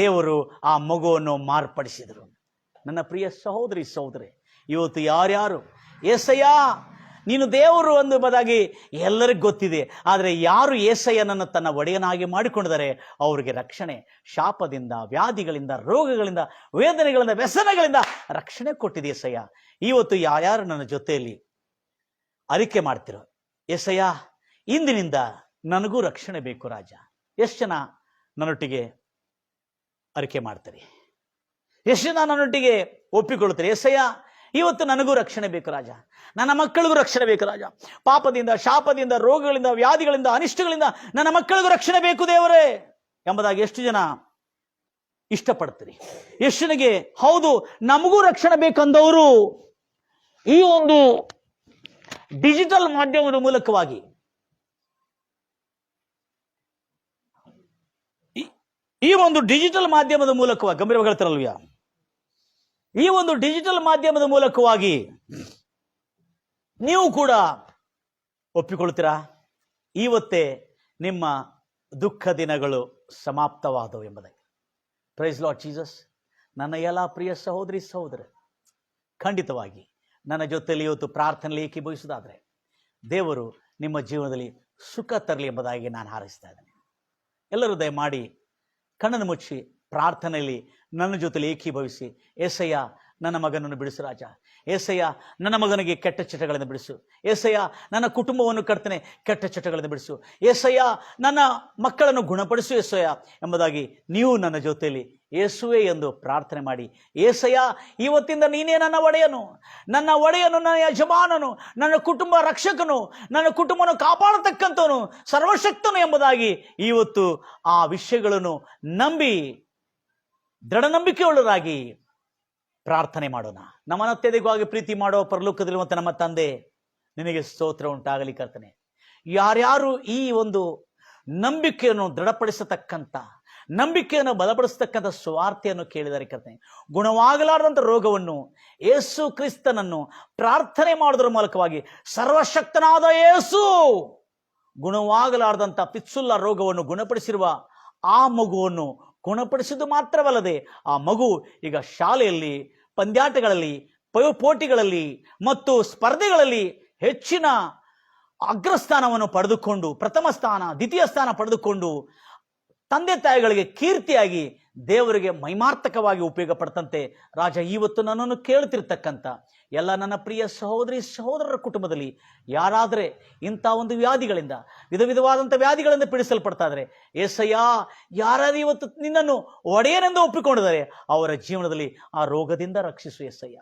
ದೇವರು ಆ ಮಗುವನ್ನು ಮಾರ್ಪಡಿಸಿದರು. ನನ್ನ ಪ್ರಿಯ ಸಹೋದರಿ ಸಹೋದರಿ, ಇವತ್ತು ಯಾರ್ಯಾರು యేసయ్య ನೀನು ದೇವರು ಎಂಬುದಾಗಿ ಎಲ್ಲರಿಗೂ ಗೊತ್ತಿದೆ, ಆದರೆ ಯಾರು యేసయ్ಯನನ್ನು ತನ್ನ ಒಡೆಯನಾಗಿ ಮಾಡಿಕೊಂಡಿದ್ದಾರೆ ಅವರಿಗೆ ರಕ್ಷಣೆ, ಶಾಪದಿಂದ, ವ್ಯಾಧಿಗಳಿಂದ, ರೋಗಗಳಿಂದ, ವೇದನೆಗಳಿಂದ, ವ್ಯಸನಗಳಿಂದ ರಕ್ಷಣೆ ಕೊಟ್ಟಿದೆ యేసయ్య. ಇವತ್ತು ಯಾರ್ಯಾರು ನನ್ನ ಜೊತೆಯಲ್ಲಿ ಅರಿಕೆ ಮಾಡ್ತಿರೋ, యేసయ్య ಇಂದಿನಿಂದ ನನಗೂ ರಕ್ಷಣೆ ಬೇಕು ರಾಜ, ಎಷ್ಟು ಜನ ನನ್ನೊಟ್ಟಿಗೆ ಅರಿಕೆ ಮಾಡ್ತಾರೆ? ಎಷ್ಟು ಜನ ನನ್ನೊಟ್ಟಿಗೆ ಒಪ್ಪಿಕೊಳ್ಳುತ್ತಾರೆ? యేసయ్య ಇವತ್ತು ನನಗೂ ರಕ್ಷಣೆ ಬೇಕು ರಾಜ, ನನ್ನ ಮಕ್ಕಳಿಗೂ ರಕ್ಷಣೆ ಬೇಕು ರಾಜ, ಪಾಪದಿಂದ, ಶಾಪದಿಂದ, ರೋಗಗಳಿಂದ, ವ್ಯಾಧಿಗಳಿಂದ, ಅನಿಷ್ಟಗಳಿಂದ ನನ್ನ ಮಕ್ಕಳಿಗೂ ರಕ್ಷಣೆ ಬೇಕು ದೇವರೇ ಎಂಬುದಾಗಿ ಎಷ್ಟು ಜನ ಇಷ್ಟಪಡ್ತೀರಿ? ಎಷ್ಟು ಜನಗೆ ಹೌದು ನಮಗೂ ರಕ್ಷಣೆ ಬೇಕಂದವರು ಈ ಒಂದು ಡಿಜಿಟಲ್ ಮಾಧ್ಯಮದ ಮೂಲಕವಾಗಿ, ಈ ಒಂದು ಡಿಜಿಟಲ್ ಮಾಧ್ಯಮದ ಮೂಲಕವಾಗಿ ಗಂಭೀರವಾಗಿ ಹೇಳ್ತಾರಲ್ವ್ಯಾ, ಈ ಒಂದು ಡಿಜಿಟಲ್ ಮಾಧ್ಯಮದ ಮೂಲಕವಾಗಿ ನೀವು ಕೂಡ ಒಪ್ಪಿಕೊಳ್ತೀರಾ? ಇವತ್ತೇ ನಿಮ್ಮ ದುಃಖ ದಿನಗಳು ಸಮಾಪ್ತವಾದವು ಎಂಬುದಾಗಿ. Praise lord Jesus. ನನ್ನ ಎಲ್ಲ ಪ್ರಿಯ ಸಹೋದರಿ ಸಹೋದರ, ಖಂಡಿತವಾಗಿ ನನ್ನ ಜೊತೆಯಲ್ಲಿ ಇವತ್ತು ಪ್ರಾರ್ಥನೆಯಲ್ಲಿ ಏಕೀಭವಿಸುವುದಾದರೆ ದೇವರು ನಿಮ್ಮ ಜೀವನದಲ್ಲಿ ಸುಖ ತರಲಿ ಎಂಬುದಾಗಿ ನಾನು ಹಾರೈಸ್ತಾ ಇದ್ದೇನೆ. ಎಲ್ಲರೂ ದಯಮಾಡಿ ಕಣ್ಣನ್ನು ಮುಚ್ಚಿ ಪ್ರಾರ್ಥನೆಯಲ್ಲಿ ನನ್ನ ಜೊತೆಲಿ ಏಕೀಭವಿಸಿ, యేసయ్య ನನ್ನ ಮಗನನ್ನು ಬಿಡಿಸು ರಾಜ, యేసయ్య ನನ್ನ ಮಗನಿಗೆ ಕೆಟ್ಟ ಚಟಗಳಿಂದ ಬಿಡಿಸು, యేసయ్య ನನ್ನ ಕುಟುಂಬವನ್ನು ಕರ್ತನೆ ಕೆಟ್ಟ ಚಟಗಳಿಂದ ಬಿಡಿಸು, యేసయ్య ನನ್ನ ಮಕ್ಕಳನ್ನು ಗುಣಪಡಿಸು యేసయ్య ಎಂಬುದಾಗಿ ನೀವು ನನ್ನ ಜೊತೆಯಲ್ಲಿ ಯೇಸುವೆ ಎಂದು ಪ್ರಾರ್ಥನೆ ಮಾಡಿ, యేసయ్య ಇವತ್ತಿಂದ ನೀನೇ ನನ್ನ ಒಡೆಯನು, ನನ್ನ ಯಜಮಾನನು, ನನ್ನ ಕುಟುಂಬ ರಕ್ಷಕನು, ನನ್ನ ಕುಟುಂಬವನ್ನು ಕಾಪಾಡತಕ್ಕಂಥವನು, ಸರ್ವಶಕ್ತನು ಎಂಬುದಾಗಿ ಇವತ್ತು ಆ ವಿಷಯಗಳನ್ನು ನಂಬಿ ದೃಢನಂಬಿಕೆಯುಳ್ಳರಾಗಿ ಪ್ರಾರ್ಥನೆ ಮಾಡೋಣ. ನಮ್ಮನ್ನು ಅತ್ಯಧಿಕವಾಗಿ ಪ್ರೀತಿ ಮಾಡೋ ಪರಲೋಕದಲ್ಲಿರುವಂಥ ನಮ್ಮ ತಂದೆ, ನಿನಗೆ ಸ್ತೋತ್ರ ಉಂಟಾಗಲಿ ಕರ್ತನೆ. ಯಾರ್ಯಾರು ಈ ಒಂದು ನಂಬಿಕೆಯನ್ನು ದೃಢಪಡಿಸತಕ್ಕಂಥ, ನಂಬಿಕೆಯನ್ನು ಬಲಪಡಿಸತಕ್ಕಂಥ ಸ್ವಾರ್ಥೆಯನ್ನು ಕೇಳಿದರೆ ಕರ್ತನೆ, ಗುಣವಾಗಲಾರದಂಥ ರೋಗವನ್ನು ಯೇಸು ಕ್ರಿಸ್ತನನ್ನು ಪ್ರಾರ್ಥನೆ ಮಾಡೋದ್ರ ಮೂಲಕವಾಗಿ ಸರ್ವಶಕ್ತನಾದ ಯೇಸು ಗುಣವಾಗಲಾರದಂಥ ಫಿತ್ಸುಲ್ಲಾ ರೋಗವನ್ನು ಗುಣಪಡಿಸಿರುವ ಆ ಮಗುವನ್ನು ಗುಣಪಡಿಸಿದ್ದು ಮಾತ್ರವಲ್ಲದೆ ಆ ಮಗು ಈಗ ಶಾಲೆಯಲ್ಲಿ, ಪಂದ್ಯಾಟಗಳಲ್ಲಿ, ಪಯೋಪೋಟಿಗಳಲ್ಲಿ ಮತ್ತು ಸ್ಪರ್ಧೆಗಳಲ್ಲಿ ಹೆಚ್ಚಿನ ಅಗ್ರಸ್ಥಾನವನ್ನು ಪಡೆದುಕೊಂಡು, ಪ್ರಥಮ ಸ್ಥಾನ, ದ್ವಿತೀಯ ಸ್ಥಾನ ಪಡೆದುಕೊಂಡು ತಂದೆ ತಾಯಿಗಳಿಗೆ ಕೀರ್ತಿಯಾಗಿ ದೇವರಿಗೆ ಮಹಿಮಾರ್ಥಕವಾಗಿ ಉಪಯೋಗ ಪಡ್ತಂತೆ ರಾಜ. ಇವತ್ತು ನನ್ನನ್ನು ಕೇಳ್ತಿರ್ತಕ್ಕಂಥ ಎಲ್ಲ ನನ್ನ ಪ್ರಿಯ ಸಹೋದರಿ ಸಹೋದರರ ಕುಟುಂಬದಲ್ಲಿ ಯಾರಾದರೆ ಇಂಥ ಒಂದು ವ್ಯಾಧಿಗಳಿಂದ, ವಿಧವಾದಂಥ ವ್ಯಾಧಿಗಳಿಂದ ಪೀಡಿಸಲ್ಪಡ್ತಾ ಇದ್ದಾರೆ, యేసయ్య ಯಾರು ಇವತ್ತು ನಿನ್ನನ್ನು ಒಡೆಯನೆಂದು ಒಪ್ಪಿಕೊಂಡಿದ್ದಾರೆ ಅವರ ಜೀವನದಲ್ಲಿ ಆ ರೋಗದಿಂದ ರಕ್ಷಿಸು యేసయ్య.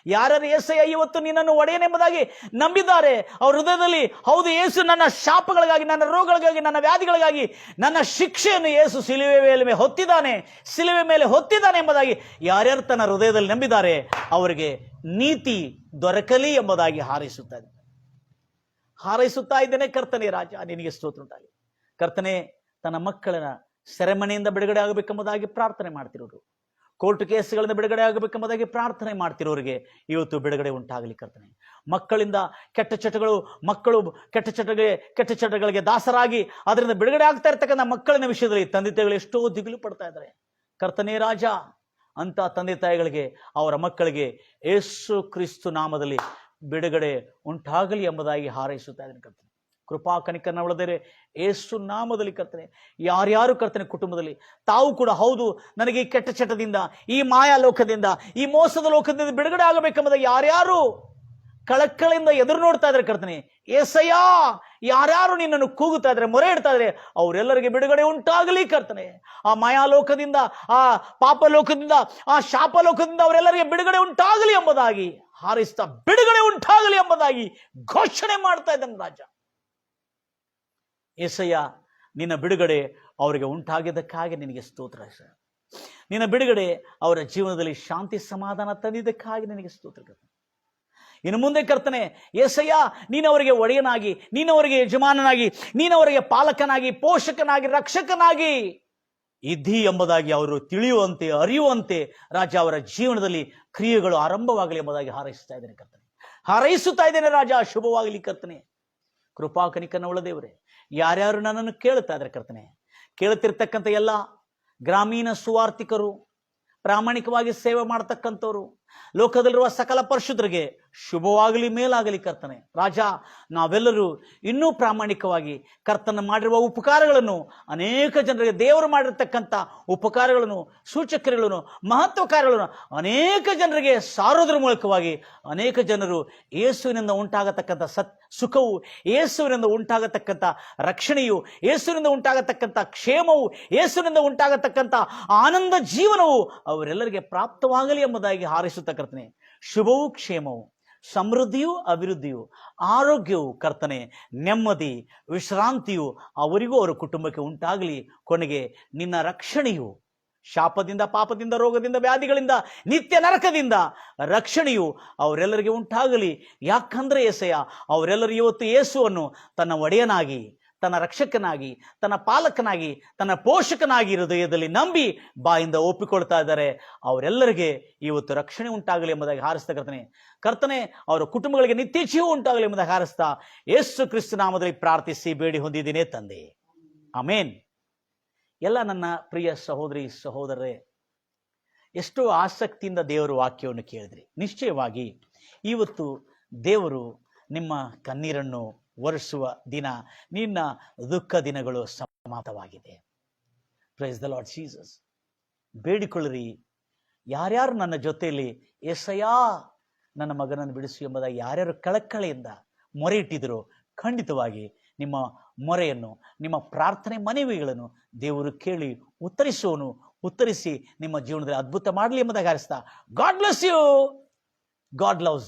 ಯಾರ್ಯಾರು యేసయ్య ಇವತ್ತು ನಿನ್ನನ್ನು ಒಡೆಯನೆಂಬುದಾಗಿ ನಂಬಿದ್ದಾರೆ, ಅವ್ರ ಹೃದಯದಲ್ಲಿ ಹೌದು ಯೇಸು ನನ್ನ ಶಾಪಗಳಿಗಾಗಿ, ನನ್ನ ರೋಗಗಳಿಗಾಗಿ, ನನ್ನ ವ್ಯಾಧಿಗಳಿಗಾಗಿ ನನ್ನ ಶಿಕ್ಷೆಯನ್ನು ಯೇಸು ಸಿಲುವೆ ಮೇಲೆ ಹೊತ್ತಿದ್ದಾನೆ ಎಂಬುದಾಗಿ ಯಾರ್ಯಾರು ತನ್ನ ಹೃದಯದಲ್ಲಿ ನಂಬಿದ್ದಾರೆ ಅವರಿಗೆ ನೀತಿ ದೊರಕಲಿ ಎಂಬುದಾಗಿ ಹಾರೈಸುತ್ತಾ ಇದ್ದೇನೆ ಕರ್ತನೆ. ರಾಜ ನಿನಗೆ ಸ್ತೋತ್ರ ಉಂಟಾಗಲಿ ಕರ್ತನೆ. ತನ್ನ ಮಕ್ಕಳನ್ನ ಸೆರೆಮನೆಯಿಂದ ಬಿಡುಗಡೆ ಆಗಬೇಕೆಂಬುದಾಗಿ ಪ್ರಾರ್ಥನೆ ಮಾಡ್ತಿರೋರು, ಕೋರ್ಟ್ ಕೇಸ್ಗಳಿಂದ ಬಿಡುಗಡೆ ಆಗಬೇಕೆಂಬುದಾಗಿ ಪ್ರಾರ್ಥನೆ ಮಾಡ್ತಿರೋರಿಗೆ ಇವತ್ತು ಬಿಡುಗಡೆ ಉಂಟಾಗಲಿ ಕರ್ತನೆ. ಮಕ್ಕಳಿಂದ ಮಕ್ಕಳು ಕೆಟ್ಟ ಚಟಗಳಿಗೆ ದಾಸರಾಗಿ ಅದರಿಂದ ಬಿಡುಗಡೆ ಆಗ್ತಾ ಇರ್ತಕ್ಕಂಥ ಮಕ್ಕಳಿನ ವಿಷಯದಲ್ಲಿ ತಂದೆ ತಾಯಿಗಳು ಎಷ್ಟೋ ದಿಗಿಲು ಪಡ್ತಾ ಇದ್ದಾರೆ ಕರ್ತನೆ. ರಾಜ ಅಂತ ತಂದೆ ತಾಯಿಗಳಿಗೆ, ಅವರ ಮಕ್ಕಳಿಗೆ ಯೇಸು ಕ್ರಿಸ್ತು ನಾಮದಲ್ಲಿ ಬಿಡುಗಡೆ ಉಂಟಾಗಲಿ ಎಂಬುದಾಗಿ ಹಾರೈಸುತ್ತಾ ಇದ್ದೇನೆ ಕರ್ತನೆ. ಕೃಪಾ ಕನಿಕರನ ಉಳಿದರೆ ಯೇಸು ನಾಮದಲ್ಲಿ ಕರ್ತನೆ, ಯಾರ್ಯಾರು ಕರ್ತನೆ ಕುಟುಂಬದಲ್ಲಿ ತಾವು ಕೂಡ ಹೌದು ನನಗೆ ಈ ಕೆಟ್ಟ ಚಟದಿಂದ, ಈ ಮಾಯಾ ಲೋಕದಿಂದ, ಈ ಮೋಸದ ಲೋಕದಿಂದ ಬಿಡುಗಡೆ ಆಗಬೇಕೆಂಬುದಾಗಿ ಯಾರ್ಯಾರು ಕಳಕಳಿಂದ ಎದುರು ನೋಡ್ತಾ ಇದ್ದಾರೆ ಕರ್ತನೆ, ಏಸಯ್ಯ ಯಾರ್ಯಾರು ನಿನ್ನನ್ನು ಕೂಗುತ್ತಾ ಇದ್ರೆ, ಮೊರೆ ಇಡ್ತಾ ಇದ್ರೆ ಅವರೆಲ್ಲರಿಗೆ ಬಿಡುಗಡೆ ಉಂಟಾಗಲಿ ಕರ್ತನೆ. ಆ ಮಾಯಾಲೋಕದಿಂದ, ಆ ಪಾಪ ಲೋಕದಿಂದ, ಆ ಶಾಪ ಲೋಕದಿಂದ ಅವರೆಲ್ಲರಿಗೆ ಬಿಡುಗಡೆ ಉಂಟಾಗಲಿ ಎಂಬುದಾಗಿ ಹಾರೈಸ್ತಾ, ಬಿಡುಗಡೆ ಉಂಟಾಗಲಿ ಎಂಬುದಾಗಿ ಘೋಷಣೆ ಮಾಡ್ತಾ ಇದ್ದಾನೆ ರಾಜ. ಏಸಯ್ಯ ನಿನ್ನ ಬಿಡುಗಡೆ ಅವರಿಗೆ ಉಂಟಾಗಿದ್ದಕ್ಕಾಗಿ ನಿನಗೆ ಸ್ತೋತ್ರ. ನಿನ್ನ ಬಿಡುಗಡೆ ಅವರ ಜೀವನದಲ್ಲಿ ಶಾಂತಿ ಸಮಾಧಾನ ತಂದಿದ್ದಕ್ಕಾಗಿ ನಿನಗೆ ಸ್ತೋತ್ರ. ಇನ್ನು ಮುಂದೆ ಕರ್ತನೆ ಏಸಯ್ಯ ನೀನವರಿಗೆ ಒಡೆಯನಾಗಿ, ನೀನವರಿಗೆ ಯಜಮಾನನಾಗಿ, ನೀನವರಿಗೆ ಪಾಲಕನಾಗಿ, ಪೋಷಕನಾಗಿ, ರಕ್ಷಕನಾಗಿ ಇದ್ದೀ ಎಂಬುದಾಗಿ ಅವರು ತಿಳಿಯುವಂತೆ, ಅರಿಯುವಂತೆ ರಾಜ ಅವರ ಜೀವನದಲ್ಲಿ ಕ್ರಿಯೆಗಳು ಆರಂಭವಾಗಲಿ ಎಂಬುದಾಗಿ ಹಾರೈಸ್ತಾ ಇದ್ದೇನೆ ಕರ್ತನೆ, ಹಾರೈಸುತ್ತಾ ಇದ್ದೇನೆ ರಾಜ. ಶುಭವಾಗಲಿ ಕರ್ತನೆ. ಕೃಪಾ ಕನಿಕರನ ಉಳ್ಳದೇವರೇ, ಯಾರ್ಯಾರು ನನ್ನನ್ನು ಕೇಳುತ್ತಾ ಇದ್ದಾರೆ ಕರ್ತನೆ, ಕೇಳುತ್ತಿರ್ತಕ್ಕಂಥ ಎಲ್ಲ ಗ್ರಾಮೀಣ ಸುವಾರ್ಥಿಕರು, ಪ್ರಾಮಾಣಿಕವಾಗಿ ಸೇವೆ ಮಾಡತಕ್ಕಂಥವ್ರು, ಲೋಕದಲ್ಲಿರುವ ಸಕಲ ಪರಿಶುದ್ಧರಿಗೆ ಶುಭವಾಗಲಿ, ಮೇಲಾಗಲಿ ಕರ್ತನೆ. ರಾಜ ನಾವೆಲ್ಲರೂ ಇನ್ನೂ ಪ್ರಾಮಾಣಿಕವಾಗಿ ಕರ್ತನ ಮಾಡಿರುವ ಉಪಕಾರಗಳನ್ನು, ಅನೇಕ ಜನರಿಗೆ ದೇವರು ಮಾಡಿರ್ತಕ್ಕಂಥ ಉಪಕಾರಗಳನ್ನು, ಸೂಚಕಗಳನ್ನು, ಮಹತ್ವ ಕಾರ್ಯಗಳನ್ನು ಅನೇಕ ಜನರಿಗೆ ಸಾರೋದ್ರ ಮೂಲಕವಾಗಿ ಅನೇಕ ಜನರು ಯೇಸುವಿನಿಂದ ಉಂಟಾಗತಕ್ಕಂಥ ಸುಖವು, ಯೇಸುವಿನಿಂದ ಉಂಟಾಗತಕ್ಕಂಥ ರಕ್ಷಣೆಯು, ಯೇಸುವಿನಿಂದ ಉಂಟಾಗತಕ್ಕಂಥ ಕ್ಷೇಮವು, ಯೇಸುವಿನಿಂದ ಉಂಟಾಗತಕ್ಕಂಥ ಆನಂದ ಜೀವನವು ಅವರೆಲ್ಲರಿಗೆ ಪ್ರಾಪ್ತವಾಗಲಿ ಎಂಬುದಾಗಿ ಹಾರೈಸುತ್ತಕ್ಕಂಥನೆ. ಶುಭವೂ ಕ್ಷೇಮವು, ಸಮೃದ್ಧಿಯೂ ಅಭಿವೃದ್ಧಿಯು, ಆರೋಗ್ಯವು ಕರ್ತನೆ, ನೆಮ್ಮದಿ ವಿಶ್ರಾಂತಿಯು ಅವರಿಗೂ ಅವರ ಕುಟುಂಬಕ್ಕೆ ಉಂಟಾಗಲಿ. ಕೊನೆಗೆ ನಿನ್ನ ರಕ್ಷಣೆಯು ಶಾಪದಿಂದ, ಪಾಪದಿಂದ, ರೋಗದಿಂದ, ವ್ಯಾಧಿಗಳಿಂದ, ನಿತ್ಯ ನರಕದಿಂದ ರಕ್ಷಣೆಯು ಅವರೆಲ್ಲರಿಗೆ ಉಂಟಾಗಲಿ. ಯಾಕಂದ್ರೆ ಏಸಯ್ಯ ಅವರೆಲ್ಲರೂ ಇವತ್ತು ಯೇಸುವನ್ನು ತನ್ನ ಒಡೆಯನಾಗಿ, ತನ್ನ ರಕ್ಷಕನಾಗಿ, ತನ್ನ ಪಾಲಕನಾಗಿ, ತನ್ನ ಪೋಷಕನಾಗಿ ಹೃದಯದಲ್ಲಿ ನಂಬಿ ಬಾಯಿಂದ ಒಪ್ಪಿಕೊಳ್ತಾ ಇದ್ದಾರೆ. ಅವರೆಲ್ಲರಿಗೆ ಇವತ್ತು ರಕ್ಷಣೆ ಉಂಟಾಗಲಿ ಎಂಬುದಾಗಿ ಹಾರಿಸ್ತಾ ಕರ್ತನೆ, ಅವರ ಕುಟುಂಬಗಳಿಗೆ ನಿತ್ಯ ಜೀವ ಉಂಟಾಗಲಿ ಎಂಬುದಾಗಿ ಹಾರಿಸ್ತಾ ಯೇಸು ಕ್ರಿಸ್ತ ನಾಮದಲ್ಲಿ ಪ್ರಾರ್ಥಿಸಿ ಬೇಡಿ ಹೊಂದಿದ್ದೇನೆ ತಂದೆ, ಆಮೇನ್. ಎಲ್ಲ ನನ್ನ ಪ್ರಿಯ ಸಹೋದರಿ ಸಹೋದರರೇ, ಎಷ್ಟೋ ಆಸಕ್ತಿಯಿಂದ ದೇವರ ವಾಕ್ಯವನ್ನು ಕೇಳಿದ್ರಿ. ನಿಶ್ಚಯವಾಗಿ ಇವತ್ತು ದೇವರು ನಿಮ್ಮ ಕಣ್ಣೀರನ್ನು ಒರೆಸುವ ದಿನ, ನಿನ್ನ ದುಃಖ ದಿನಗಳು ಸಮಾಪ್ತವಾಗಿದೆ. Praise the lord Jesus. ಬೇಡಿಕೊಳ್ಳಿರಿ. ಯಾರ್ಯಾರು ನನ್ನ ಜೊತೆಯಲ್ಲಿ ಏಸಯ್ಯ ನನ್ನ ಮಗನನ್ನು ಬಿಡಿಸು ಎಂಬುದಾಗಿ ಯಾರ್ಯಾರು ಕಳಕಳಿಯಿಂದ ಮೊರೆ ಇಟ್ಟಿದ್ರು, ಖಂಡಿತವಾಗಿ ನಿಮ್ಮ ಮೊರೆಯನ್ನು, ನಿಮ್ಮ ಪ್ರಾರ್ಥನೆ ಮನವಿಗಳನ್ನು ದೇವರು ಕೇಳಿ ಉತ್ತರಿಸುವನು. ಉತ್ತರಿಸಿ ನಿಮ್ಮ ಜೀವನದಲ್ಲಿ ಅದ್ಭುತ ಮಾಡಲಿ ಎಂಬುದಾಗಿ ಹಾರಿಸ್ತಾ, God bless you. God loves you.